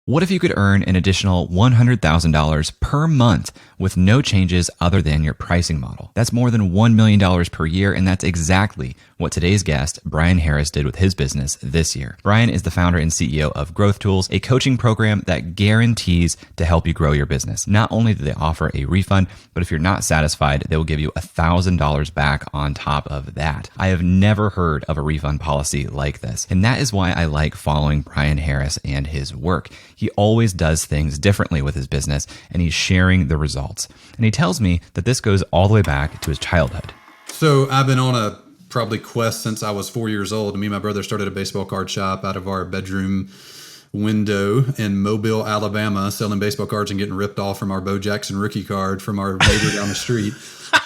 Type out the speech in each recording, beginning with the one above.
What if you could earn an additional $100,000 per month with no changes other than your pricing model? That's more than $1 million per year, and that's exactly what today's guest, Bryan Harris, did with his business this year. Bryan is the founder and CEO of Growth Tools, a coaching program that guarantees to help you grow your business. Not only do they offer a refund, but if you're not satisfied, they will give you $1,000 back on top of that. I have never heard of a refund policy like this, and that is why I like following Bryan Harris and his work. He always does things differently with his business, and he's sharing the results. And he tells me that this goes all the way back to his childhood. So I've been on a probably quest since I was 4 years old. Me and my brother started a baseball card shop out of our bedroom window in Mobile, Alabama, selling baseball cards and getting ripped off from our Bo Jackson rookie card from our neighbor down the street,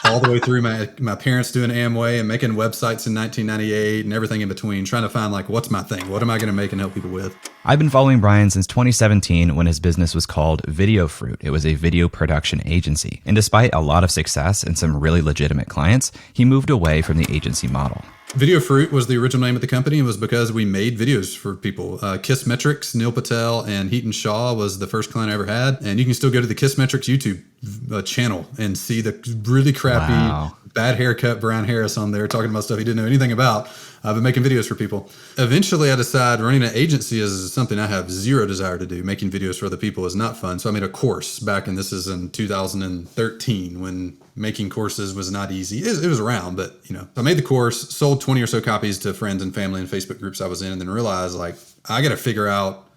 all the way through my parents doing Amway and making websites in 1998 and everything in between, trying to find like, what's my thing? What am I going to make and help people with? I've been following Bryan since 2017 when his business was called Video Fruit. It was a video production agency. And despite a lot of success and some really legitimate clients, he moved away from the agency model. Video Fruit was the original name of the company. It was because we made videos for people. Kissmetrics, Neil Patel, and Heaton Shaw was the first client I ever had. And you can still go to the Kissmetrics YouTube channel and see the really crappy, bad haircut Bryan Harris on there talking about stuff he didn't know anything about, but making videos for people. Eventually, I decided running an agency is something I have zero desire to do. Making videos for other people is not fun. So I made a course back, and this is in 2013 when making courses was not easy. It was around, but I made the course, sold 20 or so copies to friends and family and Facebook groups I was in, and then realized like, I got to figure out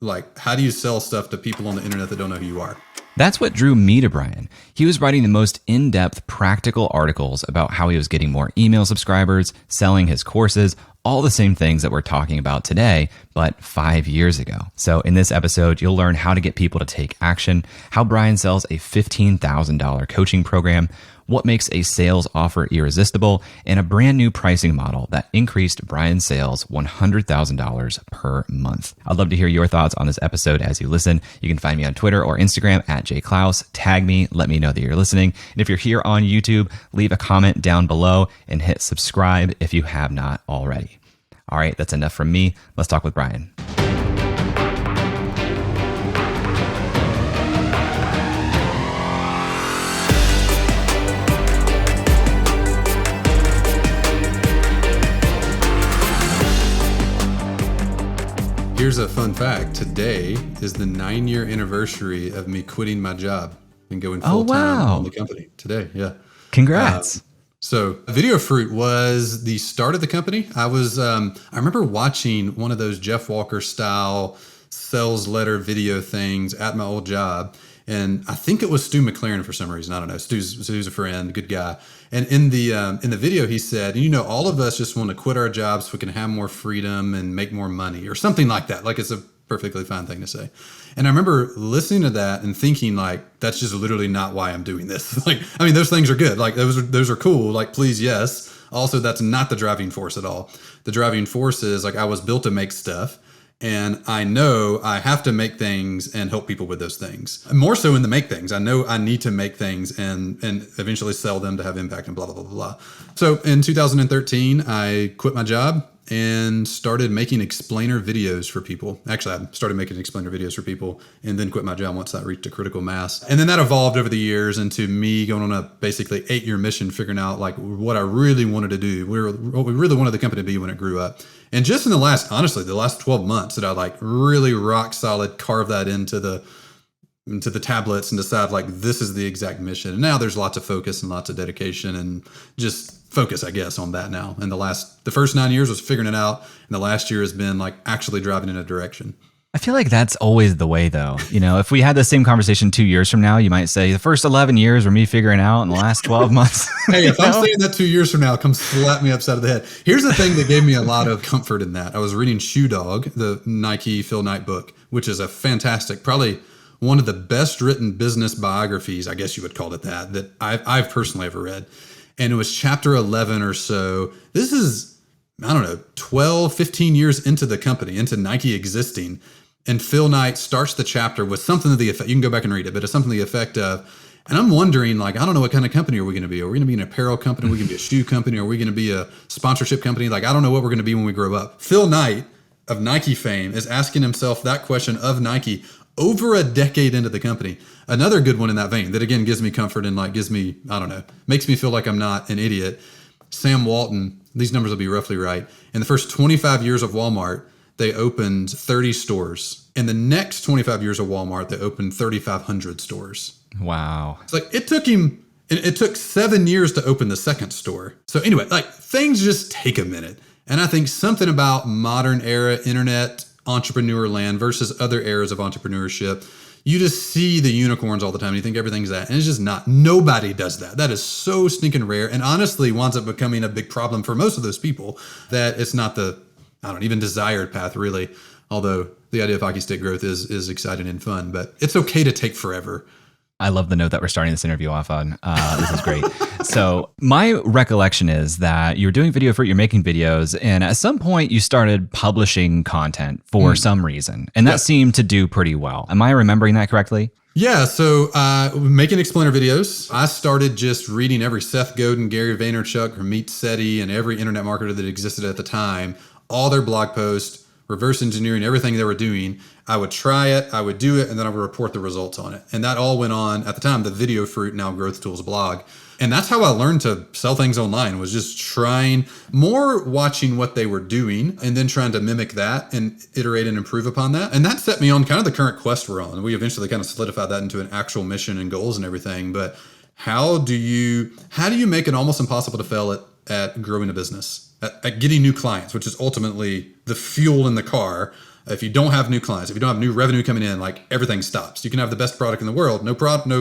like, how do you sell stuff to people on the internet that don't know who you are? That's what drew me to Bryan. He was writing the most in-depth practical articles about how he was getting more email subscribers, selling his courses, all the same things that we're talking about today, but 5 years ago. So in this episode, you'll learn how to get people to take action, how Bryan sells a $15,000 coaching program, what makes a sales offer irresistible, and a brand new pricing model that increased Bryan's sales $100,000 per month. I'd love to hear your thoughts on this episode as you listen. You can find me on Twitter or Instagram at @jclouse. Tag me, let me know that you're listening. And if you're here on YouTube, leave a comment down below and hit subscribe if you have not already. All right, that's enough from me. Let's talk with Bryan. Here's a fun fact. Today is the 9-year anniversary of me quitting my job and going full-time on the company. Today, yeah. Congrats. So Video Fruit was the start of the company. I remember watching one of those Jeff Walker style sales letter video things at my old job. And I think it was Stu McLaren for some reason. I don't know. Stu's a friend, good guy. And in the video, he said, all of us just want to quit our jobs so we can have more freedom and make more money or something like that. Like it's a perfectly fine thing to say. And I remember listening to that and thinking like, that's just literally not why I'm doing this. Like, I mean, those things are good. Like those are cool. Like, please, yes. Also, that's not the driving force at all. The driving force is like, I was built to make stuff. And I know I have to make things and help people with those things. More so in the make things. I know I need to make things and eventually sell them to have impact and blah, blah, blah, blah. So in 2013, I quit my job and started making explainer videos for people. Actually, I started making explainer videos for people and then quit my job once I reached a critical mass. And then that evolved over the years into me going on a basically 8-year mission, figuring out like what I really wanted to do, what we really wanted the company to be when it grew up. And just in the last 12 months that I like really rock solid carve that into the tablets and decide like this is the exact mission. And now there's lots of focus and lots of dedication and just focus, I guess, on that now. And the first 9 years was figuring it out. And the last year has been like actually driving in a direction. I feel like that's always the way though. If we had the same conversation 2 years from now, you might say the first 11 years were me figuring out and the last 12 months. Hey, if I'm saying that 2 years from now, come slap me upside of the head. Here's the thing that gave me a lot of comfort in that. I was reading Shoe Dog, the Nike Phil Knight book, which is a fantastic, probably one of the best written business biographies, I guess you would call it that I've personally ever read. And it was chapter 11 or so. This is, 12, 15 years into the company, into Nike existing. And Phil Knight starts the chapter with something to the effect, you can go back and read it, but it's something to the effect of, and I'm wondering, like, I don't know what kind of company are we going to be? Are we going to be an apparel company? Are we going to be a shoe company? Are we going to be a sponsorship company? Like, I don't know what we're going to be when we grow up. Phil Knight of Nike fame is asking himself that question of Nike over a decade into the company. Another good one in that vein that again gives me comfort and like gives me, I don't know, makes me feel like I'm not an idiot. Sam Walton, these numbers will be roughly right. In the first 25 years of Walmart, they opened 30 stores. In the next 25 years of Walmart, they opened 3,500 stores. Wow. It's like it took 7 years to open the second store. So anyway, like things just take a minute. And I think something about modern era internet entrepreneur land versus other eras of entrepreneurship, you just see the unicorns all the time and you think everything's that. And it's just not. Nobody does that. That is so stinking rare. And honestly winds up becoming a big problem for most of those people that it's not the, I don't even desired path really. Although the idea of hockey stick growth is exciting and fun, but it's okay to take forever. I love the note that we're starting this interview off on. This is great. So my recollection is that you're doing video fruit, you're making videos, and at some point you started publishing content for some reason, and that seemed to do pretty well. Am I remembering that correctly? Yeah, so making explainer videos, I started just reading every Seth Godin, Gary Vaynerchuk, Ramit Sethi, and every internet marketer that existed at the time, all their blog posts, reverse engineering, everything they were doing. I would try it, I would do it, and then I would report the results on it. And that all went on, at the time, the Video Fruit, now Growth Tools blog. And that's how I learned to sell things online, was just trying, more watching what they were doing and then trying to mimic that and iterate and improve upon that. And that set me on kind of the current quest we're on. We eventually kind of solidified that into an actual mission and goals and everything. But how do you make it almost impossible to fail at growing a business, at getting new clients, which is ultimately the fuel in the car. If you don't have new clients, if you don't have new revenue coming in, like everything stops. You can have the best product in the world, no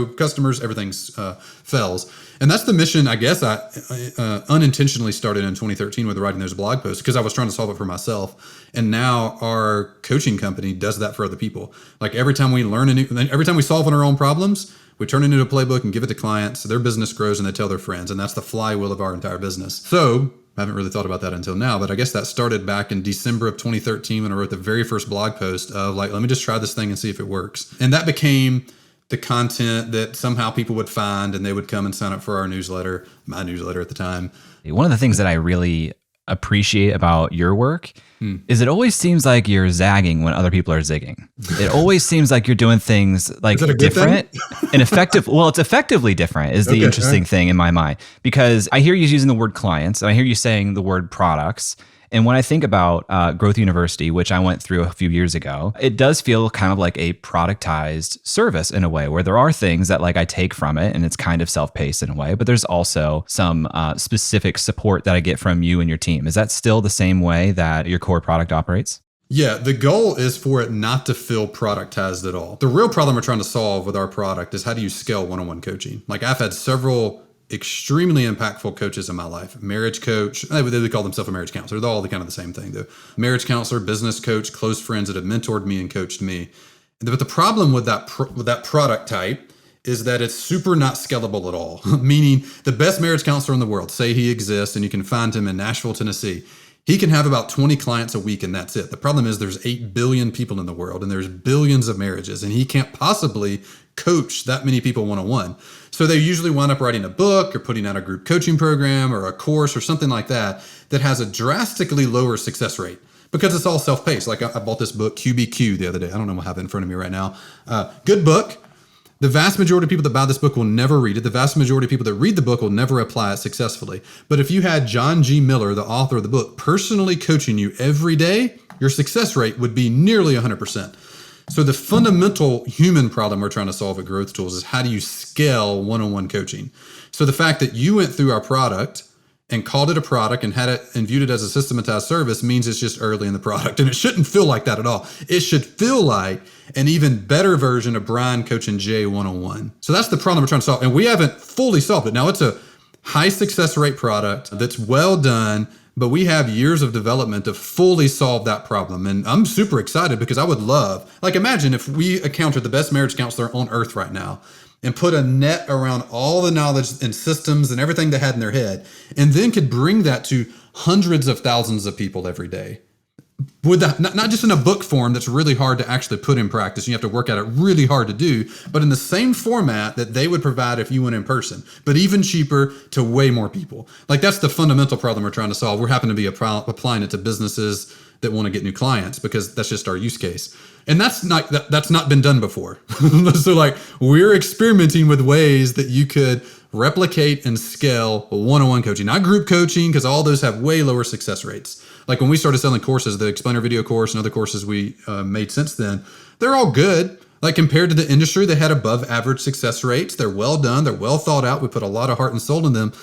customers, everything fails. And that's the mission, I guess, I unintentionally started in 2013 with writing those blog posts because I was trying to solve it for myself. And now our coaching company does that for other people. Like every time we every time we solve on our own problems, we turn it into a playbook and give it to clients. Their business grows and they tell their friends. And that's the flywheel of our entire business. So I haven't really thought about that until now, but I guess that started back in December of 2013 when I wrote the very first blog post of like, let me just try this thing and see if it works. And that became the content that somehow people would find and they would come and sign up for our newsletter, my newsletter at the time. One of the things that I really appreciate about your work is it always seems like you're zagging when other people are zigging. It always seems like you're doing things like different and effective. Well, it's effectively different is the interesting thing in my mind, because I hear you using the word clients and I hear you saying the word products. And when I think about Growth University, which I went through a few years ago, it does feel kind of like a productized service in a way where there are things that like I take from it and it's kind of self-paced in a way, but there's also some specific support that I get from you and your team. Is that still the same way that your core product operates? Yeah, the goal is for it not to feel productized at all. The real problem we're trying to solve with our product is how do you scale one-on-one coaching? Like I've had several extremely impactful coaches in my life. Marriage coach, they call themselves a marriage counselor. They're all kind of the same thing though. Marriage counselor, business coach, close friends that have mentored me and coached me. But the problem with that product type is that it's super not scalable at all. Meaning the best marriage counselor in the world, say he exists and you can find him in Nashville, Tennessee. He can have about 20 clients a week and that's it. The problem is there's 8 billion people in the world and there's billions of marriages and he can't possibly coach that many people one-on-one. So they usually wind up writing a book or putting out a group coaching program or a course or something like that that has a drastically lower success rate because it's all self-paced. Like I bought this book, QBQ, the other day. I don't know what I have it in front of me right now. Good book. The vast majority of people that buy this book will never read it. The vast majority of people that read the book will never apply it successfully. But if you had John G. Miller, the author of the book, personally coaching you every day, your success rate would be nearly 100%. So the fundamental human problem we're trying to solve at Growth Tools is how do you scale one-on-one coaching? So the fact that you went through our product and called it a product and had it and viewed it as a systematized service means it's just early in the product. And it shouldn't feel like that at all. It should feel like an even better version of Bryan coaching Jay one-on-one. So that's the problem we're trying to solve. And we haven't fully solved it. Now it's a high success rate product that's well done, but we have years of development to fully solve that problem. And I'm super excited because I would love, like imagine if we encountered the best marriage counselor on earth right now and put a net around all the knowledge and systems and everything they had in their head, and then could bring that to hundreds of thousands of people every day. with that, not just in a book form that's really hard to actually put in practice. You have to work at it really hard to do, but in the same format that they would provide if you went in person, but even cheaper to way more people. Like that's the fundamental problem we're trying to solve. We're happen to be applying it to businesses that want to get new clients because that's just our use case. And that's not been done before. So like we're experimenting with ways that you could replicate and scale one-on-one coaching, not group coaching, because all those have way lower success rates. Like when we started selling courses, the explainer video course and other courses we made since then, they're all good. Like compared to the industry, they had above average success rates. They're well done. They're well thought out. We put a lot of heart and soul in them,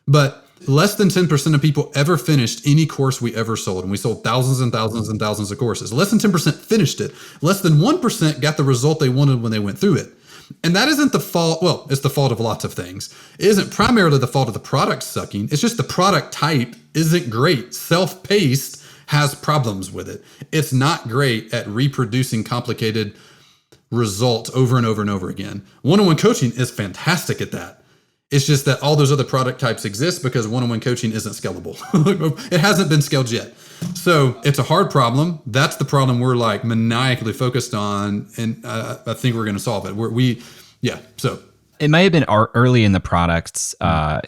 but less than 10% of people ever finished any course we ever sold. And we sold thousands and thousands and thousands of courses. Less than 10% finished it. Less than 1% got the result they wanted when they went through it. And that isn't the fault. Well, it's the fault of lots of things. It isn't primarily the fault of the product sucking. It's just the product type isn't great. Self-paced has problems with it. It's not great at reproducing complicated results over and over and over again. One-on-one coaching is fantastic at that. It's just that all those other product types exist because one-on-one coaching isn't scalable. It hasn't been scaled yet. So it's a hard problem. That's the problem we're like maniacally focused on. And I think we're going to solve it. So it may have been early in the product's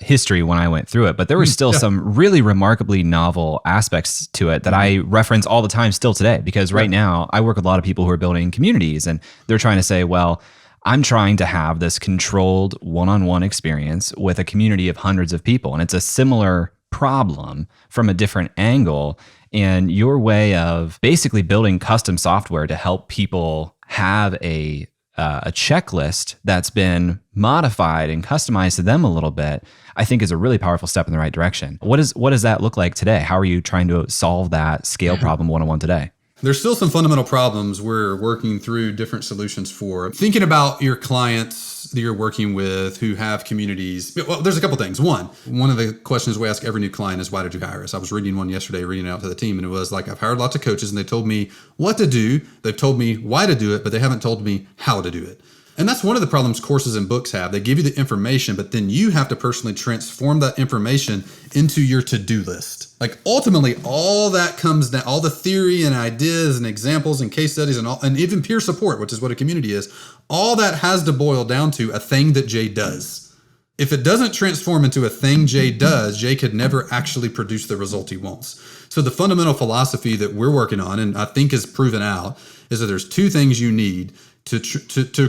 history when I went through it, but there were still some really remarkably novel aspects to it that I reference all the time still today, because right now I work with a lot of people who are building communities and they're trying to say, well, I'm trying to have this controlled one-on-one experience with a community of hundreds of people. And it's a similar problem from a different angle. And your way of basically building custom software to help people have a checklist that's been modified and customized to them a little bit, I think is a really powerful step in the right direction. What does that look like today? How are you trying to solve that scale problem one-on-one today? There's still some fundamental problems we're working through different solutions for. Thinking about your clients that you're working with who have communities. Well, there's a couple things. One of the questions we ask every new client is, why did you hire us? I was reading one yesterday, reading it out to the team, and it was like, I've hired lots of coaches and they told me what to do. They've told me why to do it, but they haven't told me how to do it. And that's one of the problems courses and books have. They give you the information, but then you have to personally transform that information into your to-do list. Like ultimately, all that comes down, all the theory and ideas and examples and case studies and even peer support, which is what a community is, all that has to boil down to a thing that Jay does. If it doesn't transform into a thing Jay does, Jay could never actually produce the result he wants. So the fundamental philosophy that we're working on, and I think is proven out, is that there's two things you need to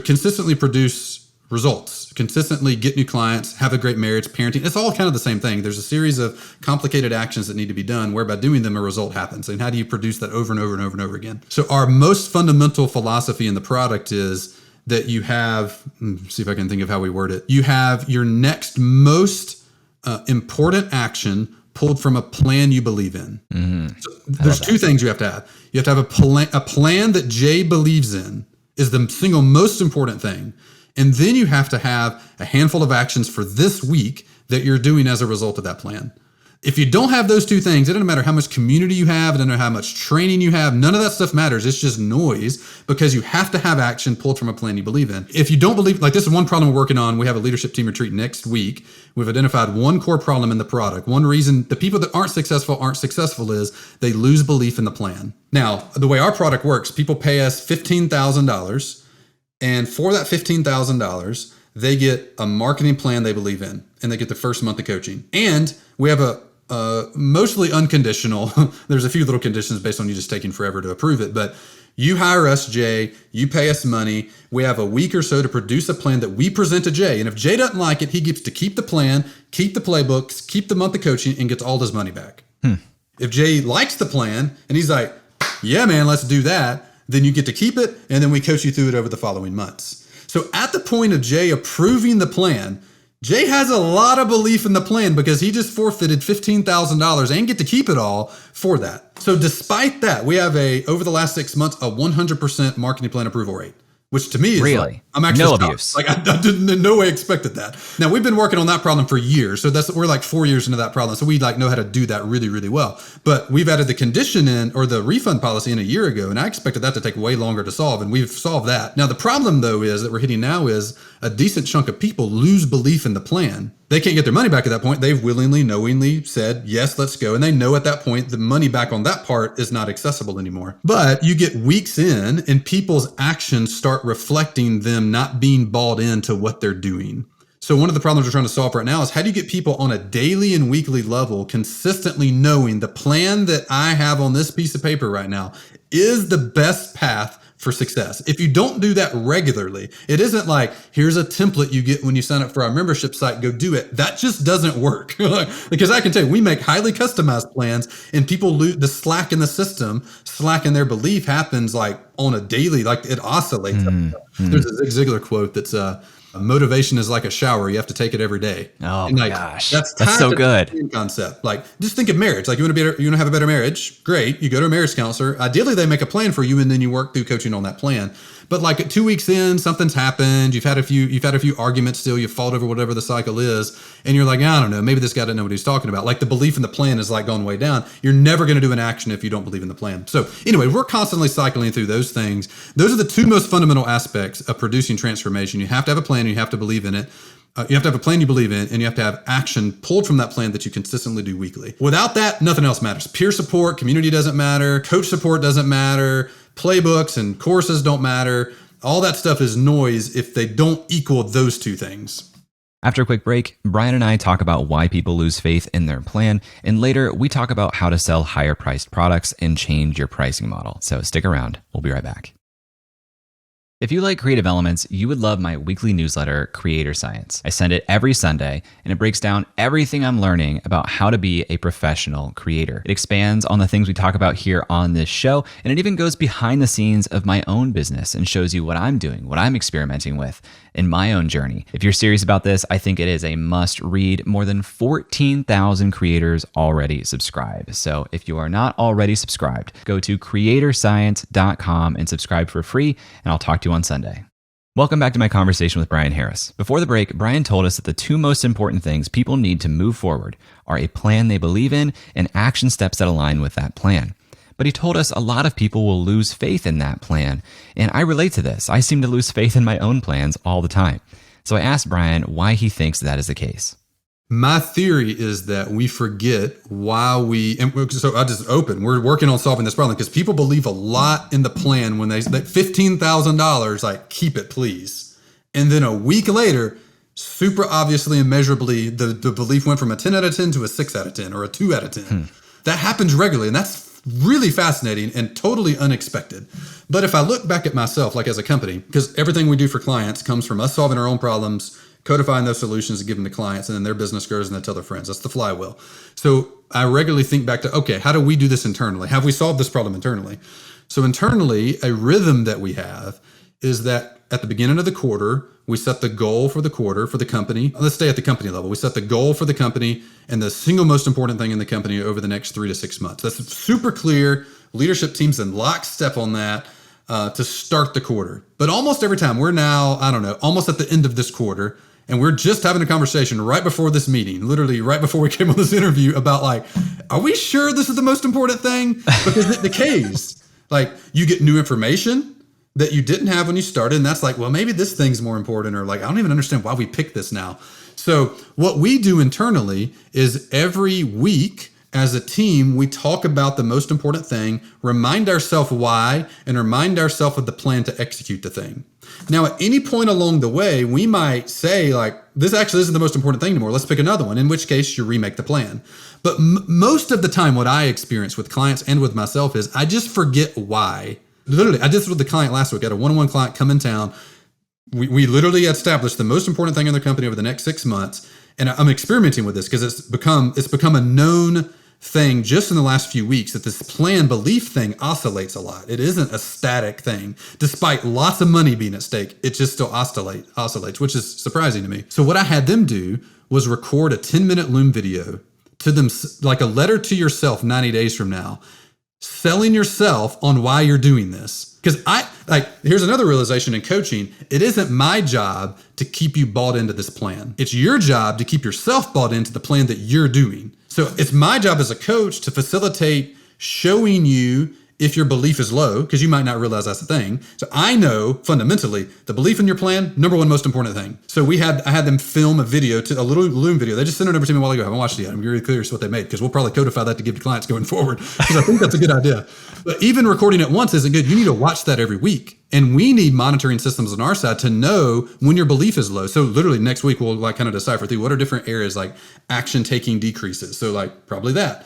consistently produce results, consistently get new clients, have a great marriage, parenting. It's all kind of the same thing. There's a series of complicated actions that need to be done where by doing them a result happens. And how do you produce that over and over and over and over again? So our most fundamental philosophy in the product is that you have, see if I can think of how we word it. You have your next most important action pulled from a plan you believe in. Mm-hmm. So there's two things you have to have. You have to have a plan that Jay believes in is the single most important thing. And then you have to have a handful of actions for this week that you're doing as a result of that plan. If you don't have those two things, it doesn't matter how much community you have, it doesn't matter how much training you have, none of that stuff matters. It's just noise because you have to have action pulled from a plan you believe in. If you don't believe, like this is one problem we're working on. We have a leadership team retreat next week. We've identified one core problem in the product. One reason the people that aren't successful is they lose belief in the plan. Now, the way our product works, people pay us $15,000, and for that $15,000, they get a marketing plan they believe in, and they get the first month of coaching. And we have a mostly unconditional, there's a few little conditions based on you just taking forever to approve it, but you hire us, Jay, you pay us money. We have a week or so to produce a plan that we present to Jay. And if Jay doesn't like it, he gets to keep the plan, keep the playbooks, keep the month of coaching, and gets all his money back. If Jay likes the plan and he's like, yeah, man, let's do that, then you get to keep it, and then we coach you through it over the following months. So at the point of Jay approving the plan, Jay has a lot of belief in the plan because he just forfeited $15,000 and get to keep it all for that. So despite that, we have over the last 6 months, a 100% marketing plan approval rate. which to me is Really? like, I'm actually No shocked. abuse. Like I didn't in no way expected that. Now we've been working on that problem for years. So we're like 4 years into that problem. So we like know how to do that really, really well. But we've added the condition in or the refund policy in a year ago. And I expected that to take way longer to solve. And we've solved that. Now the problem though is that we're hitting now is a decent chunk of people lose belief in the plan. They can't get their money back at that point. They've willingly, knowingly said, yes, let's go. And they know at that point, the money back on that part is not accessible anymore. But you get weeks in and people's actions start reflecting them not being bought into what they're doing. So one of the problems we're trying to solve right now is how do you get people on a daily and weekly level consistently knowing the plan that I have on this piece of paper right now is the best path for success. If you don't do that regularly, it isn't like, here's a template you get when you sign up for our membership site, go do it. That just doesn't work. Because I can tell you, we make highly customized plans and people lose the slack in the system, slack in their belief happens like on a daily, like it oscillates. There's a Zig Ziglar quote that's motivation is like a shower. You have to take it every day. Oh and my like, gosh. That's so good. Concept. Like just think of marriage. Like you want to have a better marriage. Great. You go to a marriage counselor. Ideally they make a plan for you and then you work through coaching on that plan. But like 2 weeks in, something's happened. You've had a few arguments still. You've fought over whatever the cycle is. And you're like, I don't know, maybe this guy didn't know what he's talking about. Like the belief in the plan is like gone way down. You're never going to do an action if you don't believe in the plan. So anyway, we're constantly cycling through those things. Those are the two most fundamental aspects of producing transformation. You have to have a plan and you have to believe in it. You have to have a plan you believe in, and you have to have action pulled from that plan that you consistently do weekly. Without that, nothing else matters. Peer support, community doesn't matter. Coach support doesn't matter. Playbooks and courses don't matter. All that stuff is noise if they don't equal those two things. After a quick break, Bryan and I talk about why people lose faith in their plan, and later we talk about how to sell higher priced products and change your pricing model. So stick around. We'll be right back. If you like creative elements, you would love my weekly newsletter, Creator Science. I send it every Sunday, and it breaks down everything I'm learning about how to be a professional creator. It expands on the things we talk about here on this show, and it even goes behind the scenes of my own business and shows you what I'm doing, what I'm experimenting with in my own journey. If you're serious about this, I think it is a must read. More than 14,000 creators already subscribe. So if you are not already subscribed, go to creatorscience.com and subscribe for free, and I'll talk to you on Sunday. Welcome back to my conversation with Bryan Harris. Before the break, Bryan told us that the two most important things people need to move forward are a plan they believe in and action steps that align with that plan. But he told us a lot of people will lose faith in that plan. And I relate to this. I seem to lose faith in my own plans all the time. So I asked Bryan why he thinks that is the case. My theory is that we forget why so I'll just open. We're working on solving this problem because people believe a lot in the plan when they $15,000, like keep it please. And then a week later, super obviously and measurably, the belief went from a 10 out of 10 to a 6 out of 10 or a 2 out of 10. That happens regularly. And that's really fascinating and totally unexpected. But if I look back at myself, like as a company, because everything we do for clients comes from us solving our own problems, codifying those solutions and giving them to clients, and then their business grows and they tell their friends. That's the flywheel. So I regularly think back to, okay, how do we do this internally? Have we solved this problem internally? So internally, a rhythm that we have is that at the beginning of the quarter, we set the goal for the quarter for the company. Let's stay at the company level. We set the goal for the company and the single most important thing in the company over the next 3 to 6 months. That's super clear. Leadership team's in lockstep on that to start the quarter. But almost every time we're now, almost at the end of this quarter, and we're just having a conversation right before this meeting, literally right before we came on this interview about like, are we sure this is the most important thing? Because it decays. Like you get new information that you didn't have when you started. And that's like, well, maybe this thing's more important, or like, I don't even understand why we picked this now. So what we do internally is every week as a team, we talk about the most important thing, remind ourselves why, and remind ourselves of the plan to execute the thing. Now, at any point along the way, we might say like, this actually isn't the most important thing anymore. Let's pick another one, in which case you remake the plan. But most of the time, what I experience with clients and with myself is I just forget why. Literally, I did this with the client last week. I had a one-on-one client come in town. We literally established the most important thing in their company over the next 6 months. And I'm experimenting with this because it's become a known thing just in the last few weeks that this plan belief thing oscillates a lot. It isn't a static thing. Despite lots of money being at stake, it just still oscillates, which is surprising to me. So what I had them do was record a 10-minute Loom video to them, like a letter to yourself 90 days from now, selling yourself on why you're doing this. Because here's another realization in coaching. It isn't my job to keep you bought into this plan. It's your job to keep yourself bought into the plan that you're doing. So it's my job as a coach to facilitate showing you if your belief is low, because you might not realize that's the thing. So I know fundamentally the belief in your plan, number one most important thing. So I had them film a little Loom video. They just sent it over to me a while ago. I haven't watched it yet. I'm really curious what they made, because we'll probably codify that to give to clients going forward, because I think that's a good idea. But even recording it once isn't good. You need to watch that every week. And we need monitoring systems on our side to know when your belief is low. So literally next week, we'll kind of decipher through what are different areas like action taking decreases. So probably that.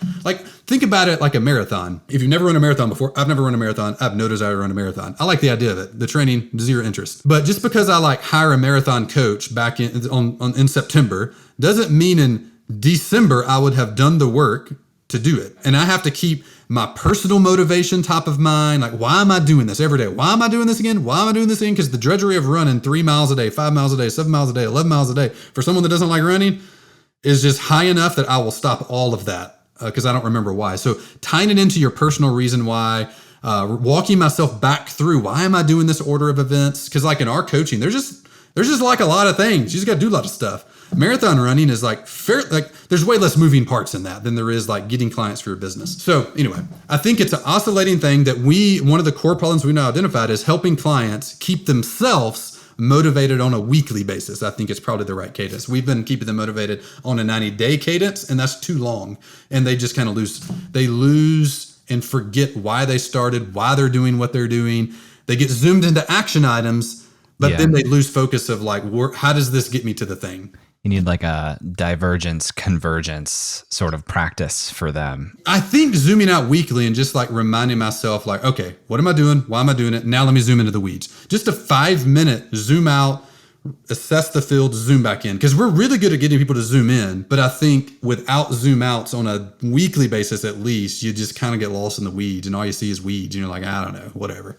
Think about it like a marathon. If you've never run a marathon before, I've never run a marathon. I have no desire to run a marathon. I like the idea of it. The training, zero interest. But just because I hire a marathon coach back in September doesn't mean in December I would have done the work to do it. And I have to keep my personal motivation top of mind. Why am I doing this every day? Why am I doing this again? Why am I doing this again? Because the drudgery of running 3 miles a day, 5 miles a day, 7 miles a day, 11 miles a day for someone that doesn't like running is just high enough that I will stop all of that because I don't remember why. So tying it into your personal reason why, walking myself back through why am I doing this order of events? Because in our coaching, there's just a lot of things. You just got to do a lot of stuff. Marathon running is there's way less moving parts in that than there is getting clients for your business. So anyway, I think it's an oscillating thing that one of the core problems we now identified is helping clients keep themselves motivated on a weekly basis. I think it's probably the right cadence. We've been keeping them motivated on a 90-day cadence, and that's too long. And they just kind of lose and forget why they started, why they're doing what they're doing. They get zoomed into action items, but then they lose focus of how does this get me to the thing? You need a divergence, convergence sort of practice for them. I think zooming out weekly and just reminding myself okay, what am I doing? Why am I doing it? Now let me zoom into the weeds. Just a 5-minute zoom out, assess the field, zoom back in. Because we're really good at getting people to zoom in. But I think without zoom outs on a weekly basis, at least, you just kind of get lost in the weeds and all you see is weeds. And you're I don't know, whatever.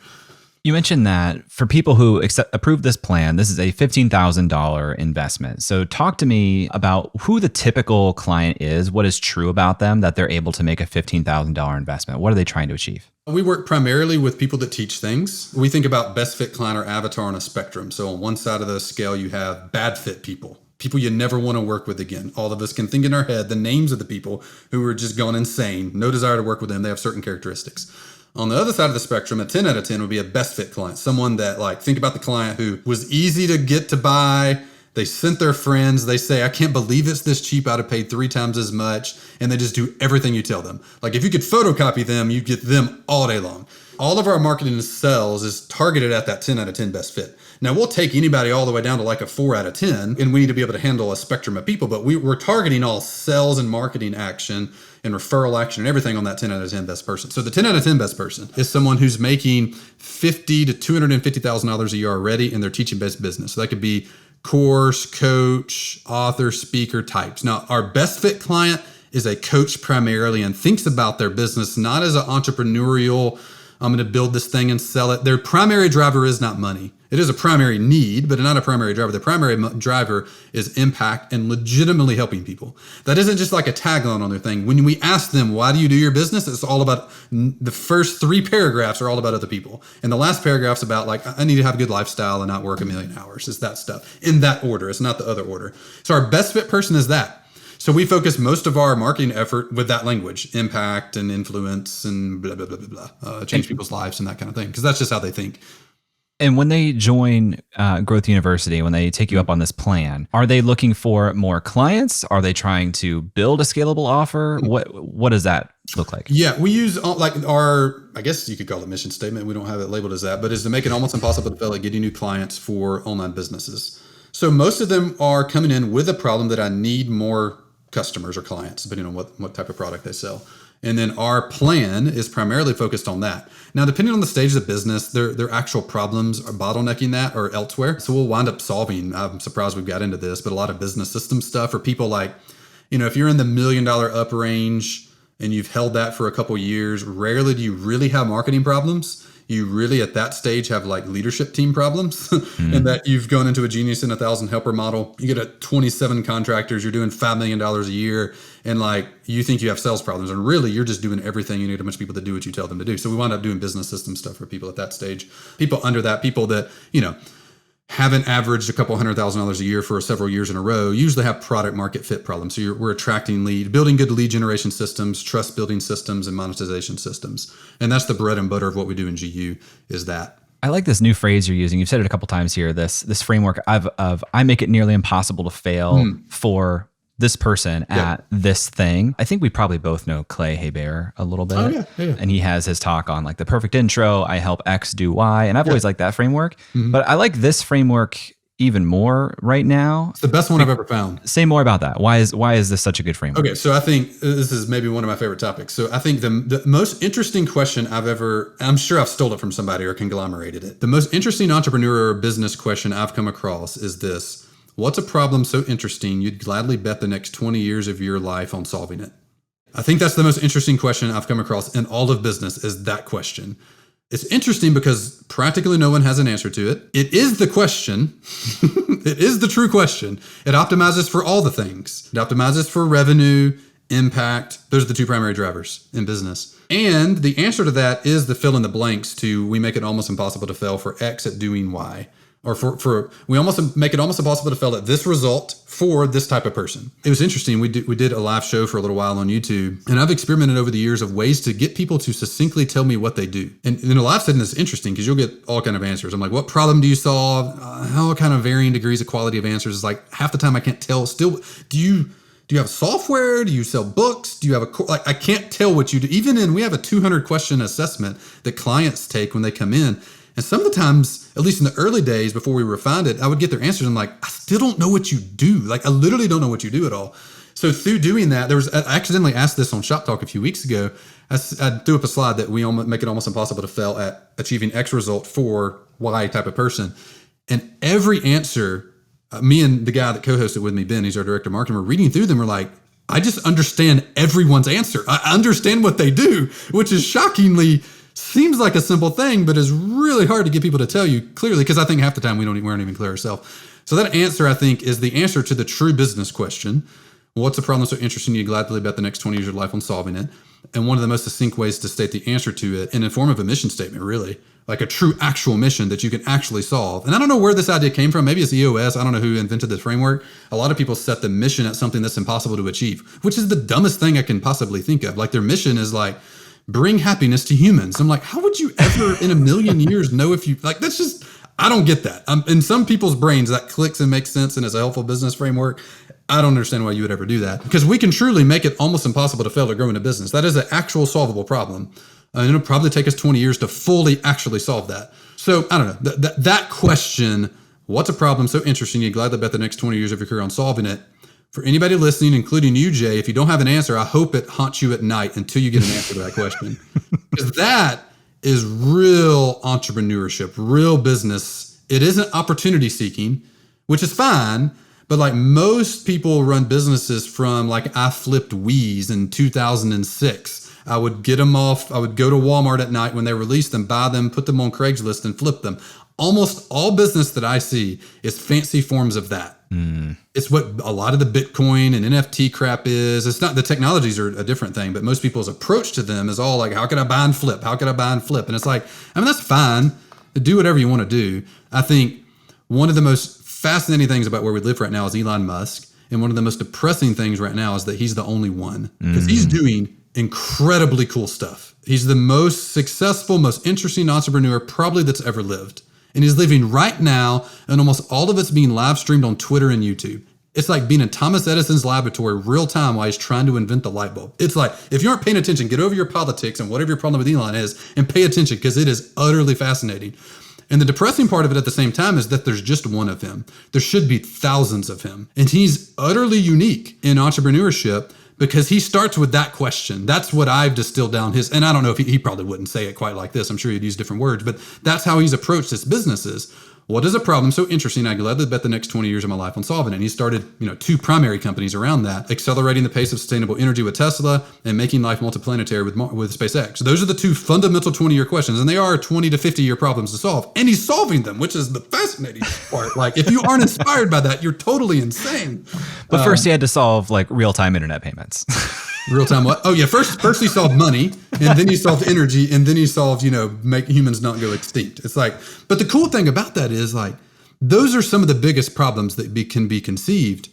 You mentioned that for people who approve this plan, this is a $15,000 investment. So talk to me about who the typical client is, what is true about them that they're able to make a $15,000 investment. What are they trying to achieve? We work primarily with people that teach things. We think about best fit client or avatar on a spectrum. So on one side of the scale, you have bad fit people you never want to work with again. All of us can think in our head the names of the people who are just gone insane. No desire to work with them. They have certain characteristics. On the other side of the spectrum, a 10 out of 10 would be a best fit client. Someone that think about the client who was easy to get to buy. They sent their friends. They say, I can't believe it's this cheap. I'd have paid 3 times as much. And they just do everything you tell them. If you could photocopy them, you get them all day long. All of our marketing and sales is targeted at that 10 out of 10 best fit. Now, we'll take anybody all the way down to a 4 out of 10, and we need to be able to handle a spectrum of people, but we're targeting all sales and marketing action and referral action and everything on that 10 out of 10 best person. So the 10 out of 10 best person is someone who's making $50,000 to $250,000 a year already in their teaching-based business. So that could be course, coach, author, speaker types. Now, our best fit client is a coach primarily and thinks about their business not as an entrepreneurial, I'm going to build this thing and sell it. Their primary driver is not money. It is a primary need, but not a primary driver. The primary driver is impact and legitimately helping people. That isn't just a tagline on their thing. When we ask them, why do you do your business? It's all about, the first 3 paragraphs are all about other people. And the last paragraph's about I need to have a good lifestyle and not work 1,000,000 hours. It's that stuff in that order. It's not the other order. So our best fit person is that. So we focus most of our marketing effort with that language, impact and influence and blah, blah, blah, blah, blah, change people's lives and that kind of thing. Because that's just how they think. And when they join Growth University, when they take you up on this plan, are they looking for more clients? Are they trying to build a scalable offer? What does that look like? Yeah, we use our, I guess you could call it mission statement. We don't have it labeled as that, but is to make it almost impossible to fail at getting new clients for online businesses. So most of them are coming in with a problem that I need more customers or clients, depending on what type of product they sell. And then our plan is primarily focused on that. Now, depending on the stage of the business, their actual problems are bottlenecking that or elsewhere. So we'll wind up solving, I'm surprised we've got into this, but a lot of business system stuff for people if you're in the $1 million up range and you've held that for a couple of years, rarely do you really have marketing problems. you really at that stage have like leadership team problems and that you've gone into a genius and 1,000 helper model. You get a 27 contractors, you're doing $5 million a year, and like you think you have sales problems, and really you're just doing everything. You need a bunch of people to do what you tell them to do. So we wind up doing business system stuff for people at that stage. People under that, people that, haven't averaged a couple $100,000 a year for several years in a row, usually have product market fit problems. So we're attracting building good lead generation systems, trust building systems, and monetization systems. And that's the bread and butter of what we do in GU is that. I like this new phrase you're using. You've said it a couple times here, this framework of I make it nearly impossible to fail for this person at this thing. I think we probably both know Clay Hebert a little bit. Oh, yeah. And he has his talk on like the perfect intro. I help X do Y. And I've always liked that framework. But I like this framework even more right now. It's the best one I've ever found. Say more about that. Why is this such a good framework? Okay, so I think this is maybe one of my favorite topics. So I think the most interesting question I'm sure I've stole it from somebody or conglomerated it. The most interesting entrepreneur or business question I've come across is this: what's a problem so interesting you'd gladly bet the next 20 years of your life on solving it? I think that's the most interesting question I've come across in all of business, is that question. It's interesting because practically no one has an answer to it. It is the question. It is the true question. It optimizes for all the things. It optimizes for revenue, impact. Those are the two primary drivers in business. And the answer to that is the fill in the blanks to we make it almost impossible to fail for X at doing Y. Or we almost make it almost impossible to fail at this result for this type of person. It was interesting. We did a live show for a little while on YouTube, and I've experimented over the years of ways to get people to succinctly tell me what they do. And in a live setting, it's interesting because you'll get all kind of answers. I'm like, what problem do you solve? How kind of varying degrees of quality of answers? It's like half the time I can't tell. Still, do you have software? Do you sell books? Do you have I can't tell what you do. Even we have a 200 question assessment that clients take when they come in. And some of the times, at least in the early days before we refined it, I would get their answers. I'm like, I still don't know what you do. Like, I literally don't know what you do at all. So through doing that, I accidentally asked this on Shop Talk a few weeks ago. I threw up a slide that we make it almost impossible to fail at achieving X result for Y type of person. And every answer, me and the guy that co-hosted with me, Ben, he's our director of marketing, we're reading through them. We're like, I just understand everyone's answer. I understand what they do, which is shockingly seems like a simple thing, but is really hard to get people to tell you clearly, because I think half the time we weren't even clear ourselves. So that answer, I think, is the answer to the true business question. What's a problem so interesting you'd gladly bet the next 20 years of your life on solving it? And one of the most succinct ways to state the answer to it in the form of a mission statement, really, like a true actual mission that you can actually solve. And I don't know where this idea came from. Maybe it's EOS. I don't know who invented this framework. A lot of people set the mission at something that's impossible to achieve, which is the dumbest thing I can possibly think of. Like their mission is like, bring happiness to humans. I'm like, how would you ever in a million years know if you that's just, I don't get that. In some people's brains that clicks and makes sense and is a helpful business framework. I don't understand why you would ever do that, because we can truly make it almost impossible to fail to grow in a business. That is an actual solvable problem. And it'll probably take us 20 years to fully actually solve that. So I don't know, that question, what's a problem so interesting you'd gladly bet the next 20 years of your career on solving it? For anybody listening, including you, Jay, if you don't have an answer, I hope it haunts you at night until you get an answer to that question. Because that is real entrepreneurship, real business. It isn't opportunity seeking, which is fine. But like most people run businesses from like I flipped Wii's in 2006. I would get them off. I would go to Walmart at night when they released them, buy them, put them on Craigslist and flip them. Almost all business that I see is fancy forms of that. It's what a lot of the Bitcoin and NFT crap is. It's not, the technologies are a different thing, but most people's approach to them is all like, how can I buy and flip? How can I buy and flip? And it's like, I mean, that's fine. Do whatever you want to do. I think one of the most fascinating things about where we live right now is Elon Musk. And one of the most depressing things right now is that he's the only one, because he's doing incredibly cool stuff. He's the most successful, most interesting entrepreneur probably that's ever lived. And he's living right now, and almost all of it's being live streamed on Twitter and YouTube. It's like being in Thomas Edison's laboratory real time while he's trying to invent the light bulb. It's like, if you aren't paying attention, get over your politics and whatever your problem with Elon is and pay attention, because it is utterly fascinating. And the depressing part of it at the same time is that there's just one of him. There should be thousands of him. And he's utterly unique in entrepreneurship, because he starts with that question. That's what I've distilled down his, and I don't know if he probably wouldn't say it quite like this. I'm sure he'd use different words, but that's how he's approached his businesses. what is a problem so interesting I gladly bet the next 20 years of my life on solving it? And he started, 2 primary companies around that, accelerating the pace of sustainable energy with Tesla and making life multiplanetary with SpaceX. So those are the 2 fundamental 20-year questions, and they are 20 to 50-year problems to solve. And he's solving them, which is the fascinating part. Like, if you aren't inspired by that, you're totally insane. But first he had to solve like real-time internet payments. Real-time what? Oh yeah, first he solved money, and then he solved energy, and then he solved, make humans not go extinct. It's like, but the cool thing about that is like, those are some of the biggest problems that can be conceived,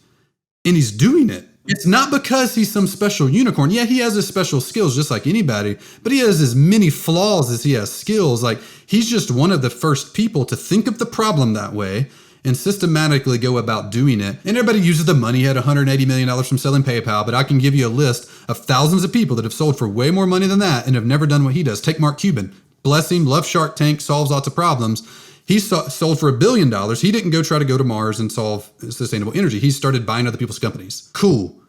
and he's doing it. It's not because he's some special unicorn. Yeah, he has his special skills just like anybody, but he has as many flaws as he has skills. Like, he's just one of the first people to think of the problem that way and systematically go about doing it. And everybody uses the money. He had $180 million from selling PayPal, but I can give you a list of thousands of people that have sold for way more money than that and have never done what he does. Take Mark Cuban. Bless him, loves Shark Tank, solves lots of problems. He sold for $1 billion. He didn't go try to go to Mars and solve sustainable energy. He started buying other people's companies. Cool.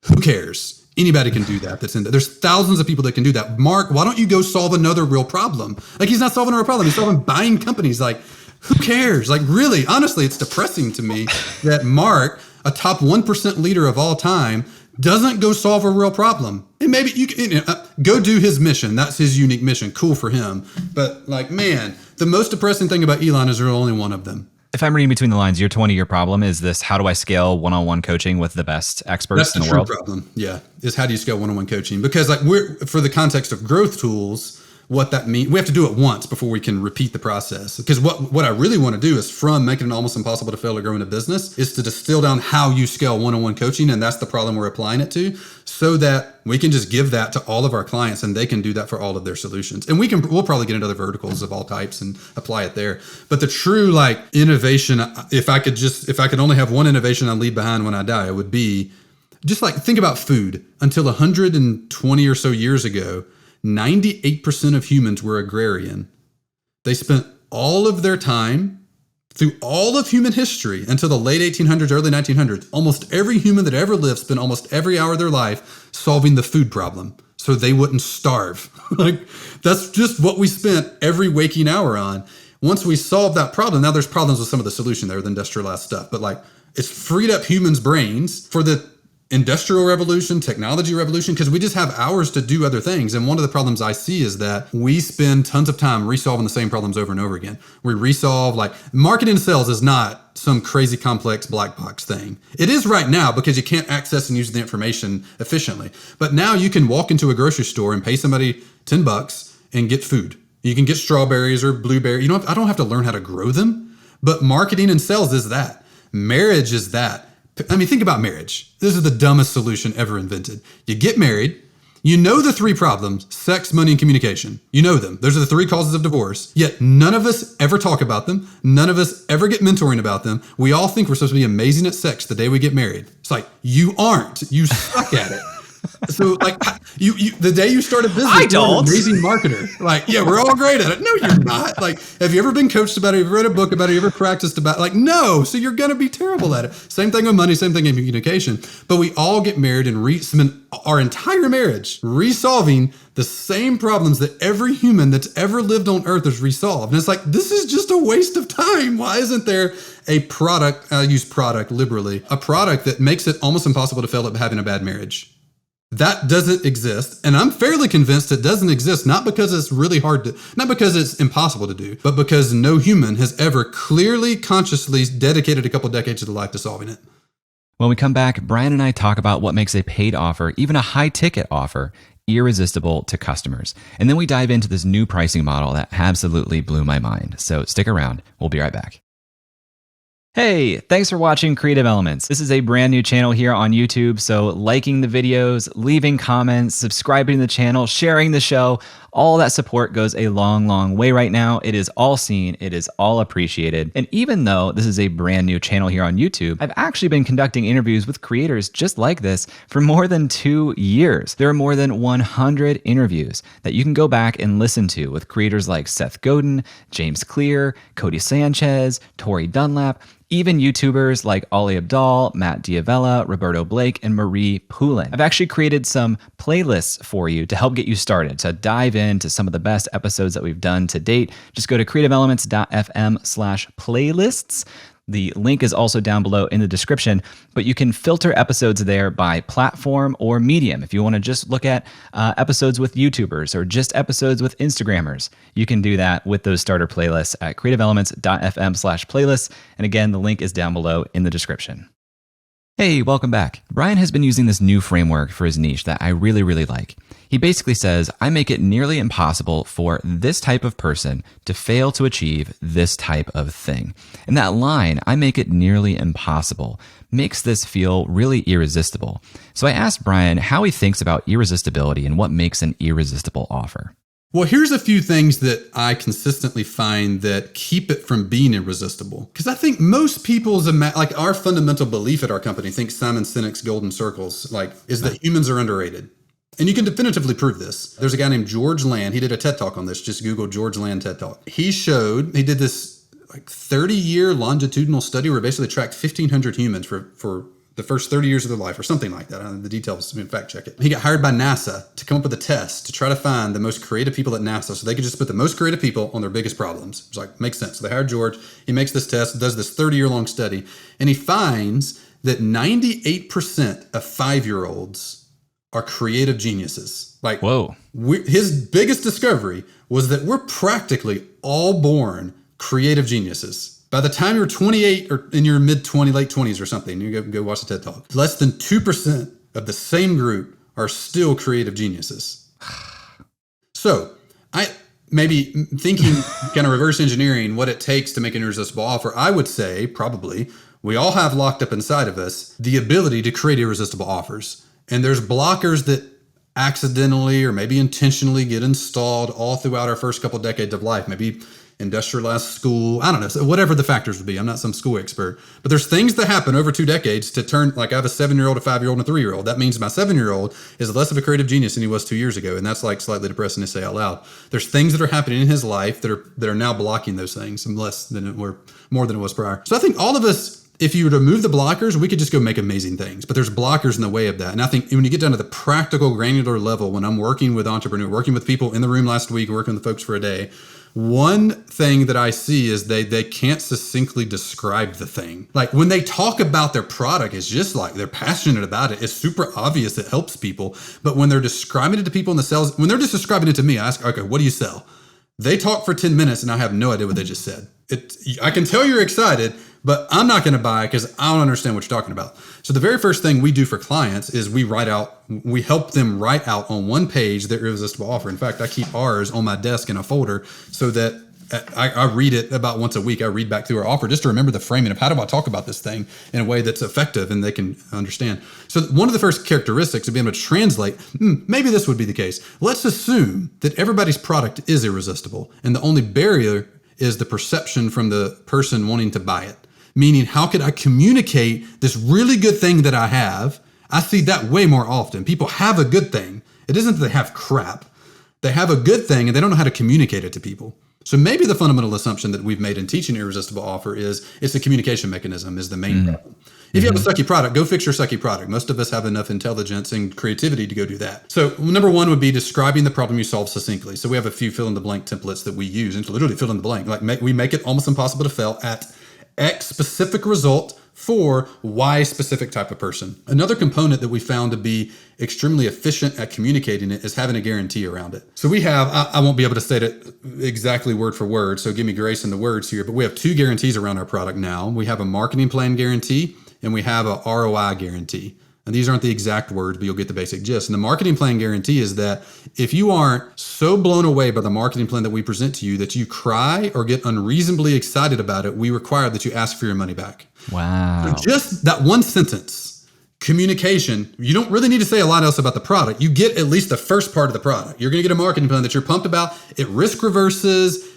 Who cares? Anybody can do that. That's in there. There's thousands of people that can do that. Mark, why don't you go solve another real problem? Like, he's not solving a real problem. He's solving buying companies. Like, who cares? Like, really, honestly, it's depressing to me that Mark, a top 1% leader of all time, doesn't go solve a real problem. And maybe you can go do his mission. That's his unique mission. Cool for him. But like, man, the most depressing thing about Elon is there's only one of them. If I'm reading between the lines, your 20-year problem is this: how do I scale one-on-one coaching with the best experts in the world? That's the true problem. Yeah, is how do you scale one-on-one coaching? Because like, for the context of growth tools, what that means, we have to do it once before we can repeat the process. Because what I really want to do is, from making it almost impossible to fail or grow in a business, is to distill down how you scale one-on-one coaching. And that's the problem we're applying it to, so that we can just give that to all of our clients and they can do that for all of their solutions. And we'll probably get into other verticals of all types and apply it there. But the true like innovation, if I could only have one innovation I'd leave behind when I die, it would be just like, think about food. Until 120 or so years ago, 98% of humans were agrarian. They spent all of their time through all of human history until the late 1800s, early 1900s. Almost every human that ever lived spent almost every hour of their life solving the food problem so they wouldn't starve. Like, that's just what we spent every waking hour on. Once we solved that problem, now there's problems with some of the solution there, the industrialized stuff, but like, it's freed up humans' brains for the industrial revolution, technology revolution, because we just have hours to do other things. And one of the problems I see is that we spend tons of time resolving the same problems over and over again. We resolve, like, marketing and sales is not some crazy complex black box thing. It is right now because you can't access and use the information efficiently. But now you can walk into a grocery store and pay somebody $10 and get food. You can get strawberries or blueberries. I don't have to learn how to grow them. But marketing and sales is that. Marriage is that. I mean, think about marriage. This is the dumbest solution ever invented. You get married. You know the 3 problems: sex, money, and communication. You know them. Those are the 3 causes of divorce. Yet none of us ever talk about them. None of us ever get mentoring about them. We all think we're supposed to be amazing at sex the day we get married. It's like, you aren't. You suck at it. So like, you the day you start a business, you're an amazing marketer. Like, yeah, we're all great at it. No, you're not. Like, have you ever been coached about it? Have you read a book about it? Have you ever practiced about it? Like, no. So you're going to be terrible at it. Same thing with money, same thing in communication. But we all get married and spend our entire marriage resolving the same problems that every human that's ever lived on earth has resolved. And it's like, this is just a waste of time. Why isn't there a product, I use product liberally, a product that makes it almost impossible to fail at having a bad marriage? That doesn't exist. And I'm fairly convinced it doesn't exist, not because it's really not because it's impossible to do, but because no human has ever clearly, consciously dedicated a couple decades of their life to solving it. When we come back, Bryan and I talk about what makes a paid offer, even a high ticket offer, irresistible to customers. And then we dive into this new pricing model that absolutely blew my mind. So stick around. We'll be right back. Hey, thanks for watching Creative Elements. This is a brand new channel here on YouTube, so liking the videos, leaving comments, subscribing to the channel, sharing the show, all that support goes a long, long way right now. It is all seen. It is all appreciated. And even though this is a brand new channel here on YouTube, I've actually been conducting interviews with creators just like this for more than 2 years. There are more than 100 interviews that you can go back and listen to with creators like Seth Godin, James Clear, Cody Sanchez, Tori Dunlap, Even YouTubers like Ollie Abdal, Matt Diavella, Roberto Blake, and Marie Poulin. I've actually created some playlists for you to help get you started. To dive into some of the best episodes that we've done to date, just go to creativeelements.fm/playlists. The link is also down below in the description, but you can filter episodes there by platform or medium. If you want to just look at episodes with YouTubers or just episodes with Instagrammers, you can do that with those starter playlists at creativeelements.fm/playlists. And again, the link is down below in the description. Hey, welcome back. Bryan has been using this new framework for his niche that I really, really like. He basically says, I make it nearly impossible for this type of person to fail to achieve this type of thing. And that line, I make it nearly impossible, makes this feel really irresistible. So I asked Bryan how he thinks about irresistibility and what makes an irresistible offer. Well, here's a few things that I consistently find that keep it from being irresistible. Because I think most people's, like our fundamental belief at our company, think Simon Sinek's golden circles, is that humans are underrated. And you can definitively prove this. There's a guy named George Land. He did a TED Talk on this. Just Google George Land TED Talk. He did this 30-year longitudinal study where basically tracked 1,500 humans for the first 30 years of their life or something like that. I don't know the details, fact check it. He got hired by NASA to come up with a test to try to find the most creative people at NASA so they could just put the most creative people on their biggest problems. It's like, makes sense. So they hired George. He makes this test, does this 30-year-long study, and he finds that 98% of 5-year-olds are creative geniuses. Whoa. His biggest discovery was that we're practically all born creative geniuses. By the time you're 28 or in your late 20s or something, you go watch the TED Talk. Less than 2% of the same group are still creative geniuses. So I maybe thinking kind of reverse engineering what it takes to make an irresistible offer, I would say probably we all have locked up inside of us the ability to create irresistible offers. And there's blockers that accidentally or maybe intentionally get installed all throughout our first couple decades of life. Maybe industrialized school, I don't know, so whatever the factors would be. I'm not some school expert, but there's things that happen over 2 decades to turn, like I have a 7-year-old, a 5-year-old, and a 3-year-old. That means my 7-year-old is less of a creative genius than he was 2 years ago. And that's slightly depressing to say out loud. There's things that are happening in his life that are now blocking those things and more than it was prior. So I think all of us, if you were to remove the blockers, we could just go make amazing things. But there's blockers in the way of that. And I think when you get down to the practical, granular level, when I'm working with entrepreneurs, working with people in the room last week, working with the folks for a day, one thing that I see is they can't succinctly describe the thing. Like when they talk about their product, it's just like they're passionate about it. It's super obvious it helps people. But when they're describing it to people in the sales, when they're just describing it to me, I ask, okay, what do you sell? They talk for 10 minutes and I have no idea what they just said. I can tell you're excited, but I'm not going to buy because I don't understand what you're talking about. So the very first thing we do for clients is we help them write out on one page their irresistible offer. In fact, I keep ours on my desk in a folder so that I read it about once a week. I read back through our offer just to remember the framing of how do I talk about this thing in a way that's effective and they can understand. So one of the first characteristics of being able to translate, maybe this would be the case. Let's assume that everybody's product is irresistible and the only barrier is the perception from the person wanting to buy it. Meaning, how could I communicate this really good thing that I have? I see that way more often. People have a good thing. It isn't that they have crap. They have a good thing and they don't know how to communicate it to people. So maybe the fundamental assumption that we've made in teaching irresistible offer is it's a communication mechanism is the main problem. If you have a sucky product, go fix your sucky product. Most of us have enough intelligence and creativity to go do that. So number one would be describing the problem you solve succinctly. So we have a few fill in the blank templates that we use and to literally fill in the blank. We make it almost impossible to fail at X specific result for Y specific type of person. Another component that we found to be extremely efficient at communicating it is having a guarantee around it. So we have, I won't be able to state it exactly word for word, so give me grace in the words here, but we have 2 guarantees around our product now. We have a marketing plan guarantee and we have a ROI guarantee. And these aren't the exact words, but you'll get the basic gist. And the marketing plan guarantee is that if you aren't so blown away by the marketing plan that we present to you that you cry or get unreasonably excited about it, we require that you ask for your money back. Wow. So just that one sentence, communication, you don't really need to say a lot else about the product. You get at least the first part of the product. You're going to get a marketing plan that you're pumped about. It risk reverses.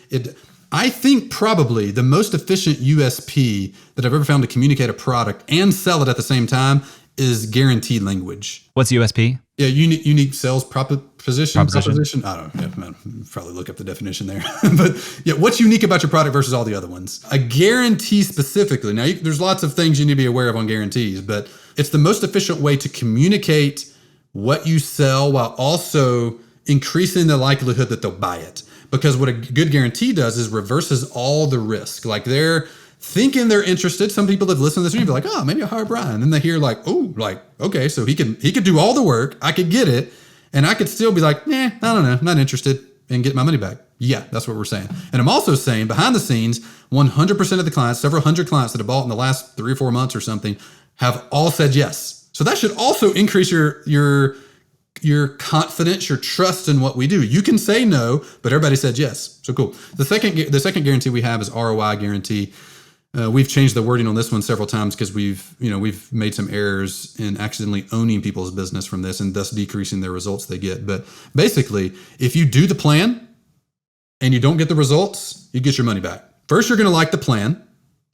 I think probably the most efficient USP that I've ever found to communicate a product and sell it at the same time is guaranteed language. What's USP? Yeah, unique sales proposition. Proposition. I don't know. Man, probably look up the definition there. But yeah, what's unique about your product versus all the other ones? A guarantee specifically. Now, there's lots of things you need to be aware of on guarantees, but it's the most efficient way to communicate what you sell while also increasing the likelihood that they'll buy it. Because what a good guarantee does is reverses all the risk. Like they're thinking they're interested. Some people have listened to this and be like, oh, maybe I'll hire Bryan. And then they hear like, oh, like, okay, so he could do all the work. I could get it. And I could still be like, I don't know, not interested, and get my money back. Yeah, that's what we're saying. And I'm also saying behind the scenes, 100% of the clients, several hundred clients that have bought in the last 3 or 4 months or something, have all said yes. So that should also increase your confidence, your trust in what we do. You can say no, but everybody said yes. So cool. The second guarantee we have is ROI guarantee. We've changed the wording on this one several times because we've made some errors in accidentally owning people's business from this and thus decreasing their results they get. But basically, if you do the plan and you don't get the results, you get your money back. First, you're going to like the plan.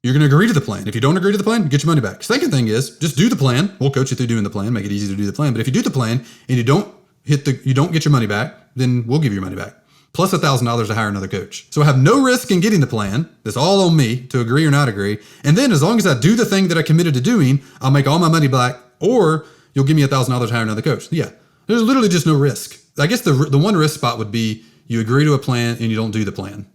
You're going to agree to the plan. If you don't agree to the plan, you get your money back. Second thing is just do the plan. We'll coach you through doing the plan, make it easy to do the plan. But if you do the plan and you don't get your money back, then we'll give you your money back. Plus $1,000 to hire another coach. So I have no risk in getting the plan. That's all on me to agree or not agree. And then as long as I do the thing that I committed to doing, I'll make all my money back, or you'll give me $1,000 to hire another coach. Yeah, there's literally just no risk. I guess the one risk spot would be you agree to a plan and you don't do the plan.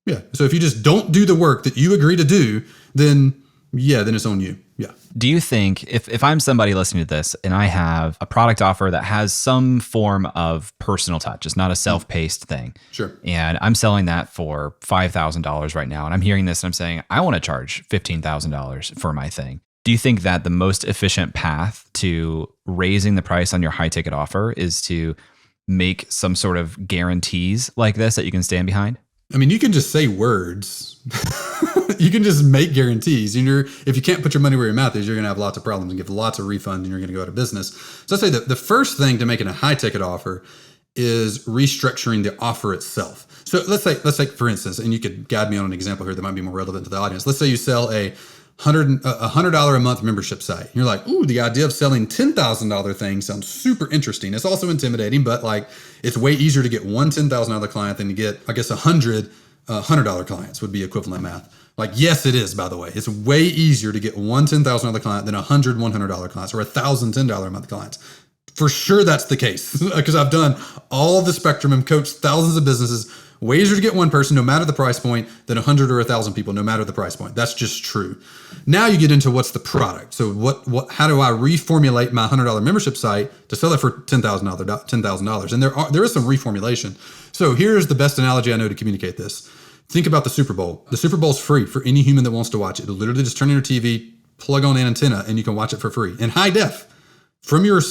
Yeah. So if you just don't do the work that you agree to do, then it's on you. Yeah. Do you think if I'm somebody listening to this and I have a product offer that has some form of personal touch, it's not a self-paced thing. Sure. And I'm selling that for $5,000 right now. And I'm hearing this and I'm saying, I want to charge $15,000 for my thing. Do you think that the most efficient path to raising the price on your high ticket offer is to make some sort of guarantees like this that you can stand behind? I mean, you can just say words. You can just make guarantees. If you can't put your money where your mouth is, you're going to have lots of problems and give lots of refunds and you're going to go out of business. So I'd say that the first thing to making a high ticket offer is restructuring the offer itself. So let's say for instance, and you could guide me on an example here that might be more relevant to the audience. Let's say you sell a $100 a month membership site. You're like, ooh, the idea of selling $10,000 thing sounds super interesting. It's also intimidating, but like it's way easier to get one $10,000 client than to get, I guess, 100 $100 clients would be equivalent math. Like, yes, it is, by the way. It's way easier to get one $10,000 client than 100 $100 clients or 1,000 $10 a month clients. For sure, that's the case because I've done all of the spectrum and coached thousands of businesses. Way easier to get one person, no matter the price point, than 100 or 1,000 people, no matter the price point. That's just true. Now you get into what's the product. So how do I reformulate my $100 membership site to sell it for $10,000? And there is some reformulation. So here's the best analogy I know to communicate this. Think about the Super Bowl. The Super Bowl's free for any human that wants to watch it. It'll literally just turn on your TV, plug on an antenna, and you can watch it for free in high def from your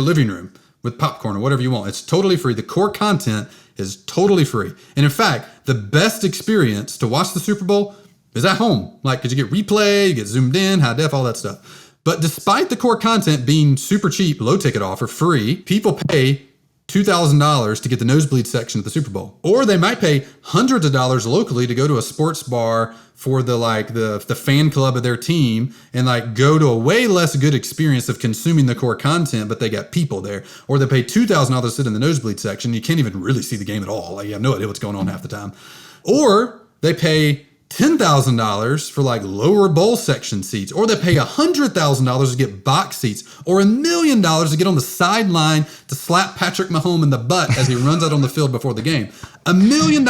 living room with popcorn or whatever you want. It's totally free. The core content is totally free. And in fact, the best experience to watch the Super Bowl is at home. Like, because you get replay, you get zoomed in, high def, all that stuff. But despite the core content being super cheap, low ticket offer, free, people pay $2,000 to get the nosebleed section at the Super Bowl. Or they might pay hundreds of dollars locally to go to a sports bar for the fan club of their team and like go to a way less good experience of consuming the core content, but they got people there. Or they pay $2,000 to sit in the nosebleed section. You can't even really see the game at all. Like, you have no idea what's going on half the time. Or they pay $10,000 for like lower bowl section seats, or they pay $100,000 to get box seats, or $1 million to get on the sideline to slap Patrick Mahomes in the butt as he runs out on the field before the game. $1 million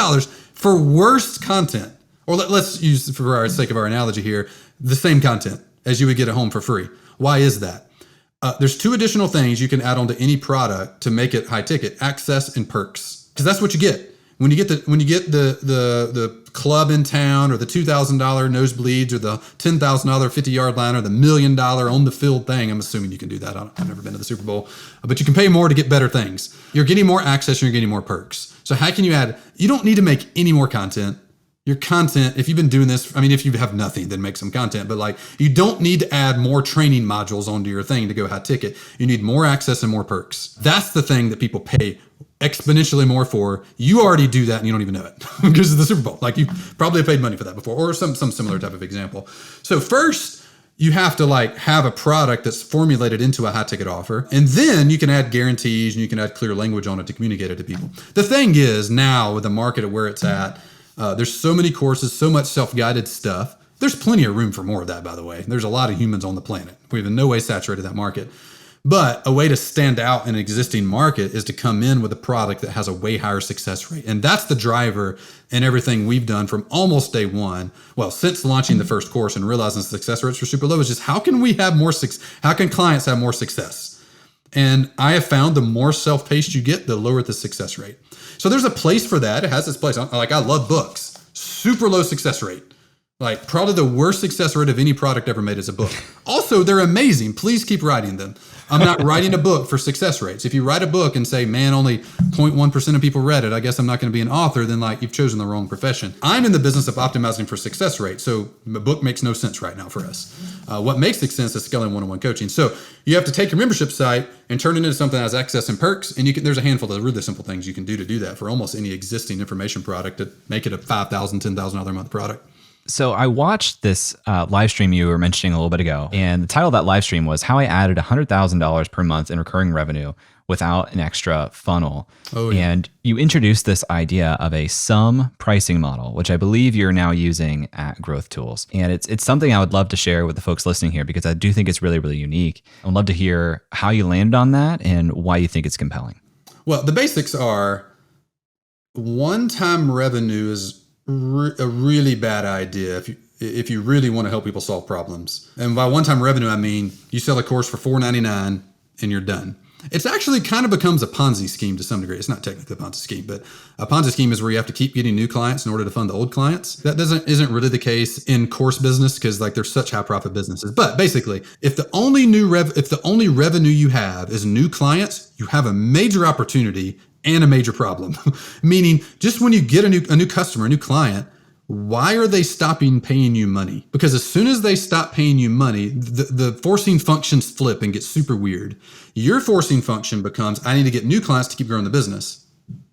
for worst content. Or let's use, for our sake of our analogy here, the same content as you would get at home for free. Why is that? There's two additional things you can add on to any product to make it high ticket: access and perks. Because that's what you get. When you get the club in town, or the $2,000 nosebleeds, or the $10,000 50-yard line, or the $1 million on the field thing. I'm assuming you can do that. I've never been to the Super Bowl, but you can pay more to get better things. You're getting more access and you're getting more perks. So how can you add? You don't need to make any more content. Your content, if you've been doing this, I mean, if you have nothing, then make some content. But like, you don't need to add more training modules onto your thing to go high ticket. You need more access and more perks. That's the thing that people pay exponentially more for. You already do that and you don't even know it because of the Super Bowl. Like, you probably paid money for that before, or some similar type of example. So first, you have to like have a product that's formulated into a high ticket offer. And then you can add guarantees and you can add clear language on it to communicate it to people. The thing is now with the market at where it's at, there's so many courses, so much self-guided stuff. There's plenty of room for more of that, by the way. There's a lot of humans on the planet. We've in no way saturated that market. But a way to stand out in an existing market is to come in with a product that has a way higher success rate. And that's the driver in everything we've done from almost day one. Well, since launching the first course and realizing the success rates were super low, is just how can we have more success? How can clients have more success? And I have found the more self-paced you get, the lower the success rate. So there's a place for that. It has its place. Like I love books, super low success rate. Like probably the worst success rate of any product ever made is a book. Also, they're amazing. Please keep writing them. I'm not writing a book for success rates. If you write a book and say, man, only 0.1% of people read it, I guess I'm not going to be an author, then like you've chosen the wrong profession. I'm in the business of optimizing for success rate. So the book makes no sense right now for us. What makes sense is scaling one-on-one coaching. So you have to take your membership site and turn it into something that has access and perks. And there's a handful of really simple things you can do to do that for almost any existing information product to make it a $5,000, $10,000 a month product. So I watched this live stream you were mentioning a little bit ago, and the title of that live stream was How I Added $100,000 per month in recurring revenue without an extra funnel. Oh, yeah. And you introduced this idea of a sum pricing model, which I believe you're now using at Growth Tools. And it's something I would love to share with the folks listening here because I do think it's really, really unique. I would love to hear how you landed on that and why you think it's compelling. Well, the basics are one-time revenue is a really bad idea if you really want to help people solve problems. And by one-time revenue, I mean you sell a course for $4.99 and you're done. It's actually kind of becomes a Ponzi scheme to some degree. It's not technically a Ponzi scheme, but a Ponzi scheme is where you have to keep getting new clients in order to fund the old clients. That isn't really the case in course business because like they're such high profit businesses. But basically, if the only revenue you have is new clients, you have a major opportunity and a major problem. Meaning, just when you get a new customer, a new client, why are they stopping paying you money? Because as soon as they stop paying you money, the forcing functions flip and get super weird. Your forcing function becomes, I need to get new clients to keep growing the business.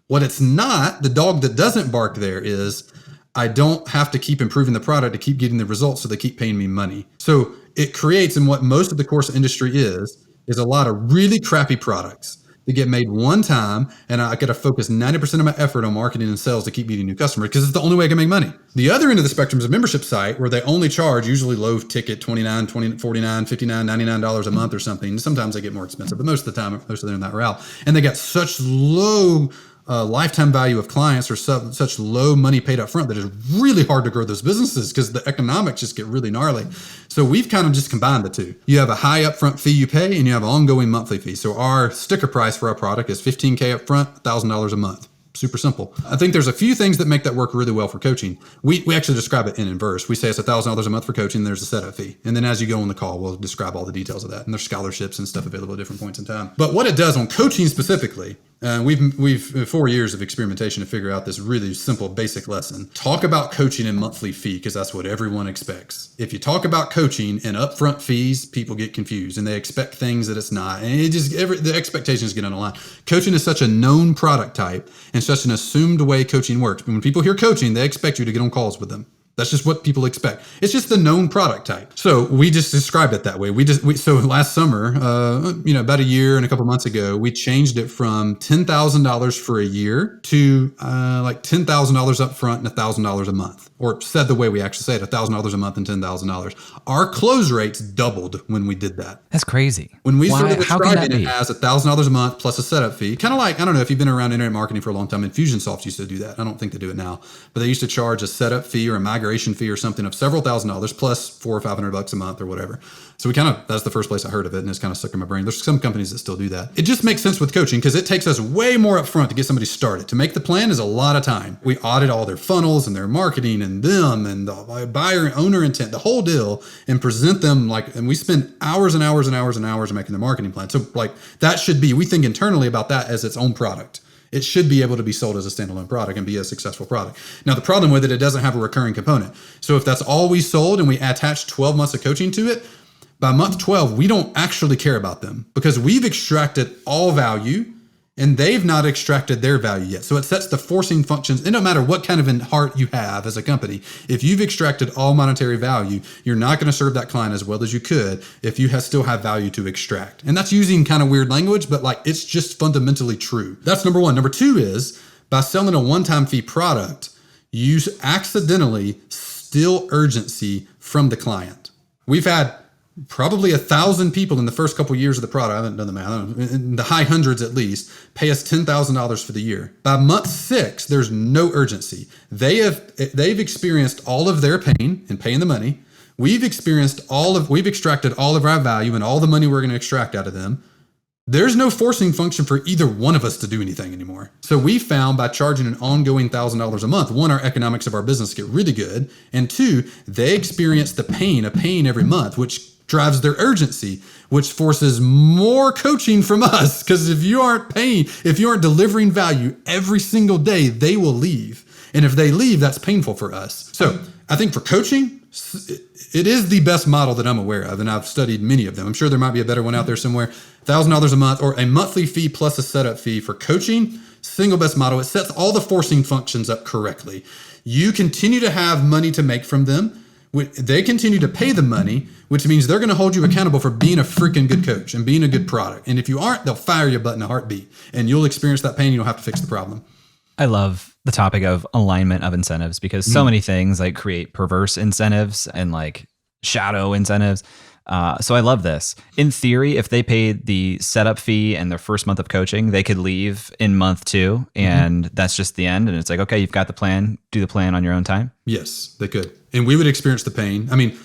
What it's not, the dog that doesn't bark there is, I don't have to keep improving the product to keep getting the results so they keep paying me money. So it creates, and what most of the course industry is a lot of really crappy products that get made one time, and I got to focus 90% of my effort on marketing and sales to keep meeting new customers because it's the only way I can make money. The other end of the spectrum is a membership site where they only charge usually low ticket, $29, $49, $59, $99 a month or something. Sometimes they get more expensive, but most of the time, they're in that route. And they got such low lifetime value of clients or such low money paid up front that it's really hard to grow those businesses because the economics just get really gnarly. So we've kind of just combined the two. You have a high upfront fee you pay and you have an ongoing monthly fee. So our sticker price for our product is $15K upfront, $1,000 a month. Super simple. I think there's a few things that make that work really well for coaching. We actually describe it in inverse. We say it's $1,000 a month for coaching. There's a setup fee. And then as you go on the call, we'll describe all the details of that. And there's scholarships and stuff available at different points in time. But what it does on coaching specifically, we've 4 years of experimentation to figure out this really simple, basic lesson. Talk about coaching and monthly fee because that's what everyone expects. If you talk about coaching and upfront fees, people get confused and they expect things that it's not. And the expectations get unaligned. Coaching is such a known product type and such an assumed way coaching works. When people hear coaching, they expect you to get on calls with them. That's just what people expect. It's just the known product type. So we just described it that way. So last summer, about a year and a couple months ago, we changed it from $10,000 for a year to like $10,000 up front and $1,000 a month, or said the way we actually say it, $1,000 a month and $10,000. Our close rates doubled when we did that. That's crazy. When we started describing it as $1,000 a month plus a setup fee, kind of like, I don't know if you've been around internet marketing for a long time, Infusionsoft used to do that. I don't think they do it now, but they used to charge a setup fee or a migration fee or something of several $1,000s plus $400 or $500 a month or whatever. So that's the first place I heard of it, and it's kind of stuck in my brain. There's some companies that still do that. It just makes sense with coaching because it takes us way more upfront to get somebody started. To make the plan is a lot of time. We audit all their funnels and their marketing and them and the buyer and owner intent, the whole deal, and present them and we spend hours and hours and hours and hours making the marketing plan. So that should be, we think internally about that as its own product. It should be able to be sold as a standalone product and be a successful product. Now, the problem with it doesn't have a recurring component. So if that's all we sold and we attach 12 months of coaching to it, by month 12, we don't actually care about them because we've extracted all value and they've not extracted their value yet. So it sets the forcing functions. It don't matter what kind of heart you have as a company. If you've extracted all monetary value, you're not going to serve that client as well as you could if you still have value to extract. And that's using kind of weird language, but like it's just fundamentally true. That's number one. Number two is by selling a one-time fee product, you accidentally steal urgency from the client. We've had probably 1,000 people in the first couple of years of the product, I haven't done the math, in the high hundreds at least, pay us $10,000 for the year. By month 6, there's no urgency. They've experienced all of their pain in paying the money. We've extracted all of our value and all the money we're going to extract out of them. There's no forcing function for either one of us to do anything anymore. So we found by charging an ongoing $1,000 a month, one, our economics of our business get really good. And two, they experience the pain of paying every month, which drives their urgency, which forces more coaching from us. Because if you aren't delivering value every single day, they will leave. And if they leave, that's painful for us. So I think for coaching, it is the best model that I'm aware of, and I've studied many of them. I'm sure there might be a better one out there somewhere. $1,000 a month or a monthly fee plus a setup fee for coaching, single best model. It sets all the forcing functions up correctly. You continue to have money to make from them. They continue to pay the money, which means they're going to hold you accountable for being a freaking good coach and being a good product. And if you aren't, they'll fire you butt in a heartbeat, and you'll experience that pain. You'll have to fix the problem. I love the topic of alignment of incentives because so many things like create perverse incentives and like shadow incentives. So I love this. In theory, if they paid the setup fee and their first month of coaching, they could leave in month 2 and that's just the end. And it's like, okay, you've got the plan, do the plan on your own time. Yes, they could. And we would experience the pain. I mean,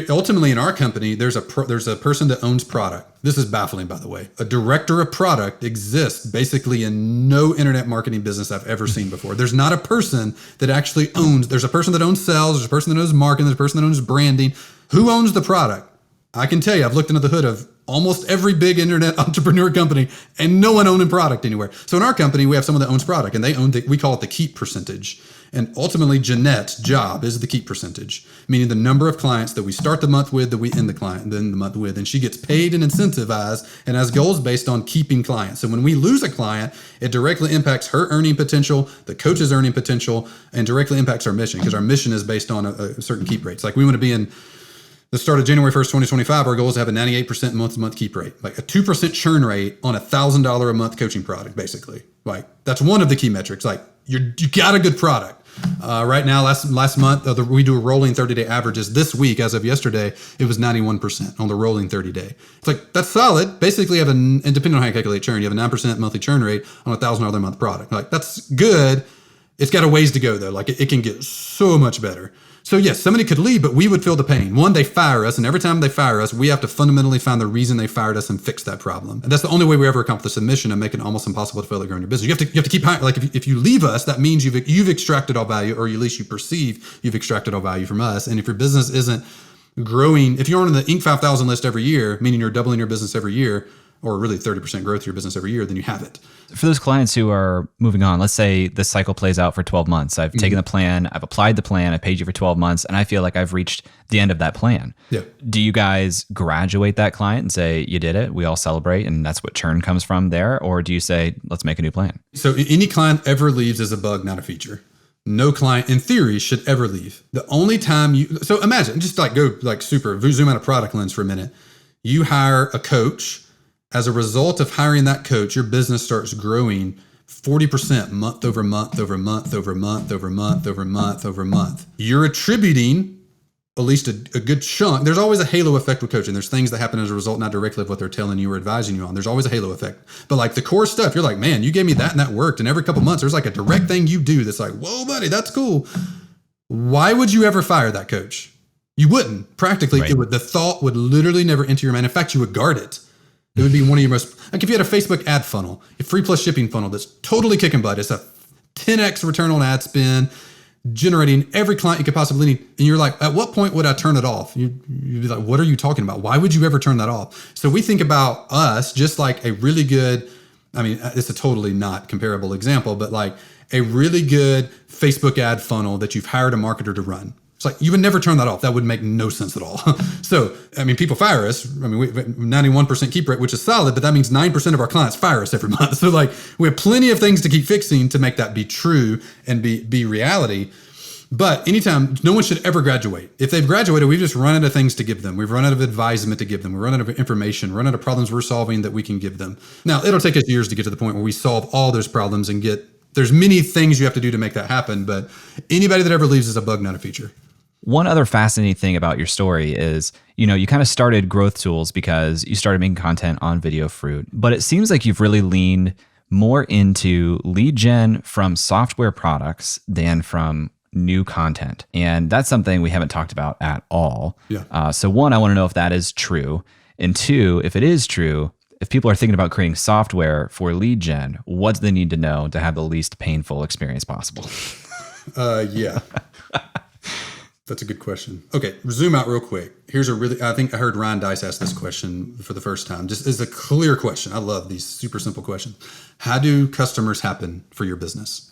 ultimately in our company, there's a person that owns product. This is baffling, by the way. A director of product exists basically in no internet marketing business I've ever seen before. There's not a person that actually owns. There's a person that owns sales. There's a person that owns marketing. There's a person that owns branding. Who owns the product? I can tell you, I've looked into the hood of almost every big internet entrepreneur company and no one owning product anywhere. So in our company, we have someone that owns product and they own we call it the keep percentage. And ultimately, Jeanette's job is the keep percentage, meaning the number of clients that we start the month with, that we end the month with. And she gets paid and incentivized and has goals based on keeping clients. So when we lose a client, it directly impacts her earning potential, the coach's earning potential, and directly impacts our mission because our mission is based on a certain keep rates. Like we want to be in the start of January 1st, 2025, our goal is to have a 98% month-to-month keep rate, like a 2% churn rate on a $1,000 a month coaching product, basically. Like that's one of the key metrics. Like you got a good product. Right now, last month, we do a rolling 30-day averages. This week, as of yesterday, it was 91% on the rolling 30-day. It's like, that's solid. Basically, and depending on how you calculate churn, you have a 9% monthly churn rate on a $1,000 a month product. Like that's good. It's got a ways to go though. Like it can get so much better. So yes, somebody could leave, but we would feel the pain. One, they fire us, and every time they fire us, we have to fundamentally find the reason they fired us and fix that problem. And that's the only way we ever accomplish the mission and make it almost impossible to fail to grow in your business. You have to keep hiring. Like if you leave us, that means you've extracted all value, or at least you perceive you've extracted all value from us. And if your business isn't growing, if you're on the Inc. 5000 list every year, meaning you're doubling your business every year, or really 30% growth to your business every year, then you have it. For those clients who are moving on, let's say this cycle plays out for 12 months. I've taken the plan, I've applied the plan, I paid you for 12 months, and I feel like I've reached the end of that plan. Yeah. Do you guys graduate that client and say, you did it, we all celebrate, and that's what churn comes from there? Or do you say, let's make a new plan? So any client ever leaves is a bug, not a feature. No client, in theory, should ever leave. The only time so imagine, just like go like super, zoom out a product lens for a minute. You hire a coach. As a result of hiring that coach, your business starts growing 40% month over month over month over month over month over month over month. You're attributing at least a good chunk. There's always a halo effect with coaching. There's things that happen as a result, not directly of what they're telling you or advising you on. There's always a halo effect. But like the core stuff, you're like, man, you gave me that and that worked. And every couple months, there's like a direct thing you do that's like, whoa, buddy, that's cool. Why would you ever fire that coach? You wouldn't. Practically, right. The thought would literally never enter your mind. In fact, you would guard it. It would be one of your most, like if you had a Facebook ad funnel, a free plus shipping funnel that's totally kicking butt. It's a 10x return on ad spend, generating every client you could possibly need. And you're like, at what point would I turn it off? You'd be like, what are you talking about? Why would you ever turn that off? So we think about us just like a really good, I mean, it's a totally not comparable example, but like a really good Facebook ad funnel that you've hired a marketer to run. It's like, you would never turn that off. That would make no sense at all. So, I mean, people fire us. I mean, we 91% keep rate, which is solid, but that means 9% of our clients fire us every month. So like, we have plenty of things to keep fixing to make that be true and be reality. But anytime, no one should ever graduate. If they've graduated, we've just run out of things to give them. We've run out of advisement to give them. We run out of information, run out of problems we're solving that we can give them. Now, it'll take us years to get to the point where we solve all those problems and there's many things you have to do to make that happen. But anybody that ever leaves is a bug, not a feature. One other fascinating thing about your story is, you kind of started Growth Tools because you started making content on Video Fruit, but it seems like you've really leaned more into lead gen from software products than from new content. And that's something we haven't talked about at all. Yeah. So one, I want to know if that is true. And two, if it is true, if people are thinking about creating software for lead gen, what do they need to know to have the least painful experience possible? Yeah. That's a good question. Okay, zoom out real quick. I think I heard Ryan Dice ask this question for the first time. Just as a clear question. I love these super simple questions. How do customers happen for your business?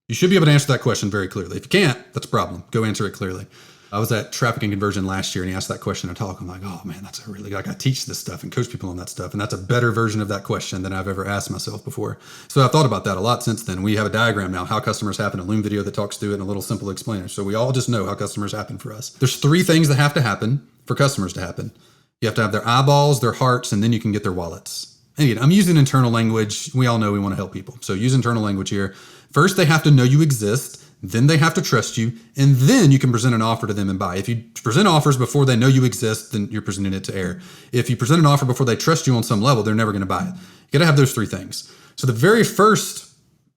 You should be able to answer that question very clearly. If you can't, that's a problem. Go answer it clearly. I was at Traffic and Conversion last year and he asked that question in a talk. I'm like, oh man, that's a really, I teach this stuff and coach people on that stuff. And that's a better version of that question than I've ever asked myself before. So I've thought about that a lot since then. We have a diagram now, how customers happen, a Loom video that talks through it and a little simple explainer. So we all just know how customers happen for us. There's 3 things that have to happen for customers to happen. You have to have their eyeballs, their hearts, and then you can get their wallets. And again, I'm using internal language. We all know we want to help people. So use internal language here. First, they have to know you exist. Then they have to trust you, and then you can present an offer to them and buy. If you present offers before they know you exist, then you're presenting it to air. If you present an offer before they trust you on some level, they're never going to buy it. You got to have those 3 things. So the very first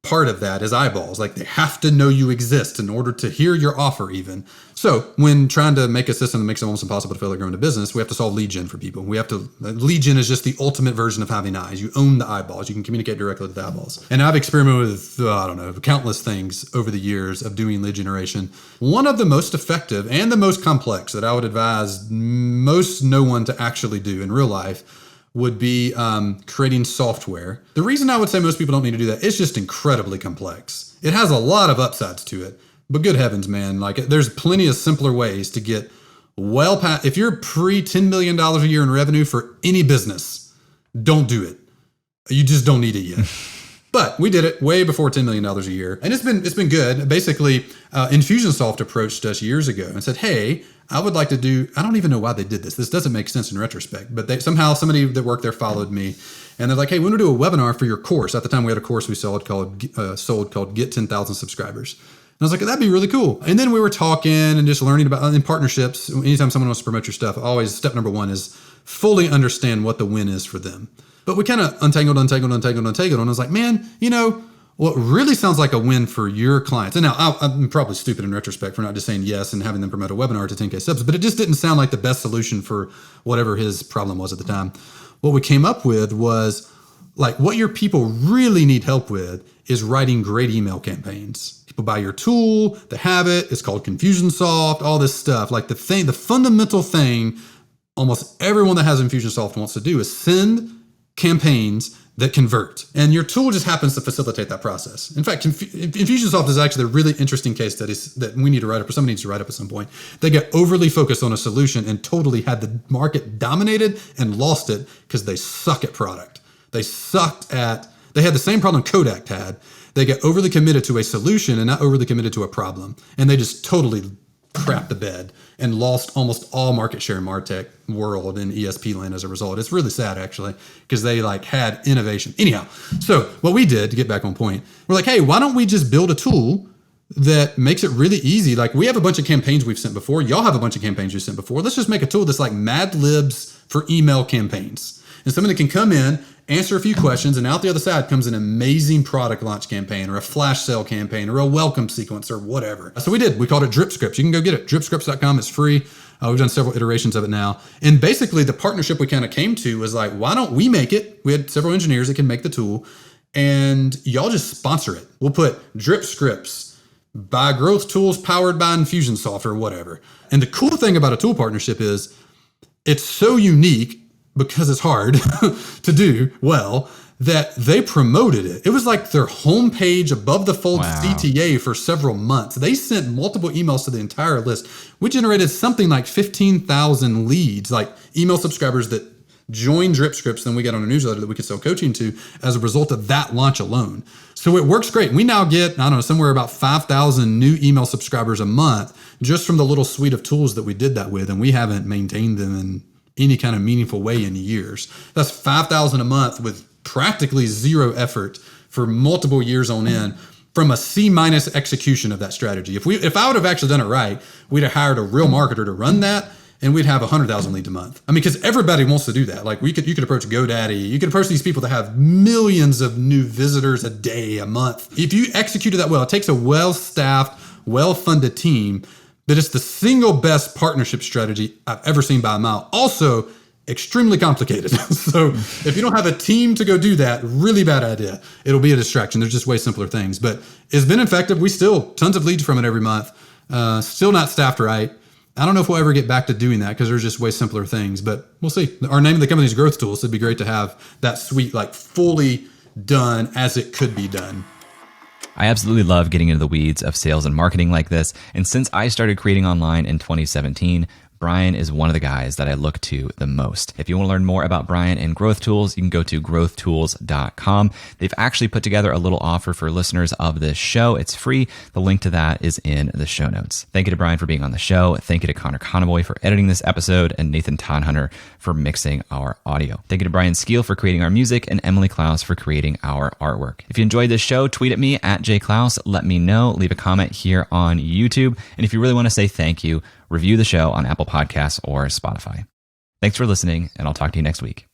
part of that is eyeballs. Like, they have to know you exist in order to hear your offer even. So when trying to make a system that makes it almost impossible to fail at growing a business, we have to solve lead gen for people. Lead gen is just the ultimate version of having eyes. You own the eyeballs. You can communicate directly with the eyeballs. And I've experimented with, countless things over the years of doing lead generation. One of the most effective and the most complex that I would advise no one to actually do in real life would be creating software. The reason I would say most people don't need to do that, it's just incredibly complex. It has a lot of upsides to it, but good heavens, man, there's plenty of simpler ways to get well past. If you're $10 million a year in revenue for any business, don't do it. You just don't need it yet. But we did it way before $10 million a year. And it's been good. Basically, Infusionsoft approached us years ago and said, hey, I would like to do, I don't even know why they did this. This doesn't make sense in retrospect, but somebody that worked there followed me and they're like, hey, we want to do a webinar for your course. At the time we had a course we sold called Get 10,000 Subscribers. And I was like, that'd be really cool. And then we were talking and just learning about in partnerships. Anytime someone wants to promote your stuff, always step number 1 is fully understand what the win is for them. But we kind of untangled. And I was like, man, what really sounds like a win for your clients. And now I'm probably stupid in retrospect for not just saying yes and having them promote a webinar to 10K subs, but it just didn't sound like the best solution for whatever his problem was at the time. What we came up with was what your people really need help with is writing great email campaigns. People buy your tool, they have it. It's called Infusionsoft, all this stuff. The fundamental thing almost everyone that has Infusionsoft wants to do is send campaigns that convert. And your tool just happens to facilitate that process. In fact, Infusionsoft is actually a really interesting case studies that we need to write up, or somebody needs to write up at some point. They get overly focused on a solution and totally had the market dominated and lost it because they suck at product. They had the same problem Kodak had. They get overly committed to a solution and not overly committed to a problem. And they just totally crapped the bed and lost almost all market share in MarTech world and ESP land as a result. It's really sad actually, because they had innovation. Anyhow, so what we did to get back on point, we're like, hey, why don't we just build a tool that makes it really easy? We have a bunch of campaigns we've sent before. Y'all have a bunch of campaigns you've sent before. Let's just make a tool that's like Mad Libs for email campaigns. And somebody can come in, answer a few questions, and out the other side comes an amazing product launch campaign or a flash sale campaign or a welcome sequence or whatever. So we did. We called it Drip Scripts. You can go get it. Dripscripts.com. It's free. We've done several iterations of it now. And basically the partnership we kind of came to was why don't we make it? We had several engineers that can make the tool and y'all just sponsor it. We'll put Drip Scripts by Growth Tools powered by Infusionsoft or whatever. And the cool thing about a tool partnership is it's so unique because it's hard to do well, that they promoted it. It was like their homepage above the fold Wow. CTA for several months. They sent multiple emails to the entire list. We generated something like 15,000 leads, like email subscribers that joined Drip Scripts, then we got on a newsletter that we could sell coaching to as a result of that launch alone. So it works great. We now get, I don't know, somewhere about 5,000 new email subscribers a month just from the little suite of tools that we did that with, and we haven't maintained them in any kind of meaningful way in years. That's 5,000 a month with practically zero effort for multiple years on end from a C- execution of that strategy. If I would have actually done it right, we'd have hired a real marketer to run that, and we'd have 100,000 leads a month. I mean, because everybody wants to do that. Like you could approach GoDaddy, you could approach these people that have millions of new visitors a day, a month. If you executed that well, it takes a well-staffed, well-funded team, but it's the single best partnership strategy I've ever seen by a mile. Also, extremely complicated. So if you don't have a team to go do that, really bad idea. It'll be a distraction. There's just way simpler things, but it's been effective. We still tons of leads from it every month. Still not staffed right. I don't know if we'll ever get back to doing that because there's just way simpler things, but we'll see. Our name of the company is Growth Tools. So it'd be great to have that suite like fully done as it could be done. I absolutely love getting into the weeds of sales and marketing like this. And since I started creating online in 2017, Bryan is one of the guys that I look to the most. If you want to learn more about Bryan and Growth Tools, you can go to growthtools.com. They've actually put together a little offer for listeners of this show. It's free. The link to that is in the show notes. Thank you to Bryan for being on the show. Thank you to Connor Conboy for editing this episode and Nathan Tonhunter for mixing our audio. Thank you to Brian Skeel for creating our music and Emily Clouse for creating our artwork. If you enjoyed this show, tweet at me at jclouse. Let me know. Leave a comment here on YouTube. And if you really want to say thank you, review the show on Apple Podcasts or Spotify. Thanks for listening, and I'll talk to you next week.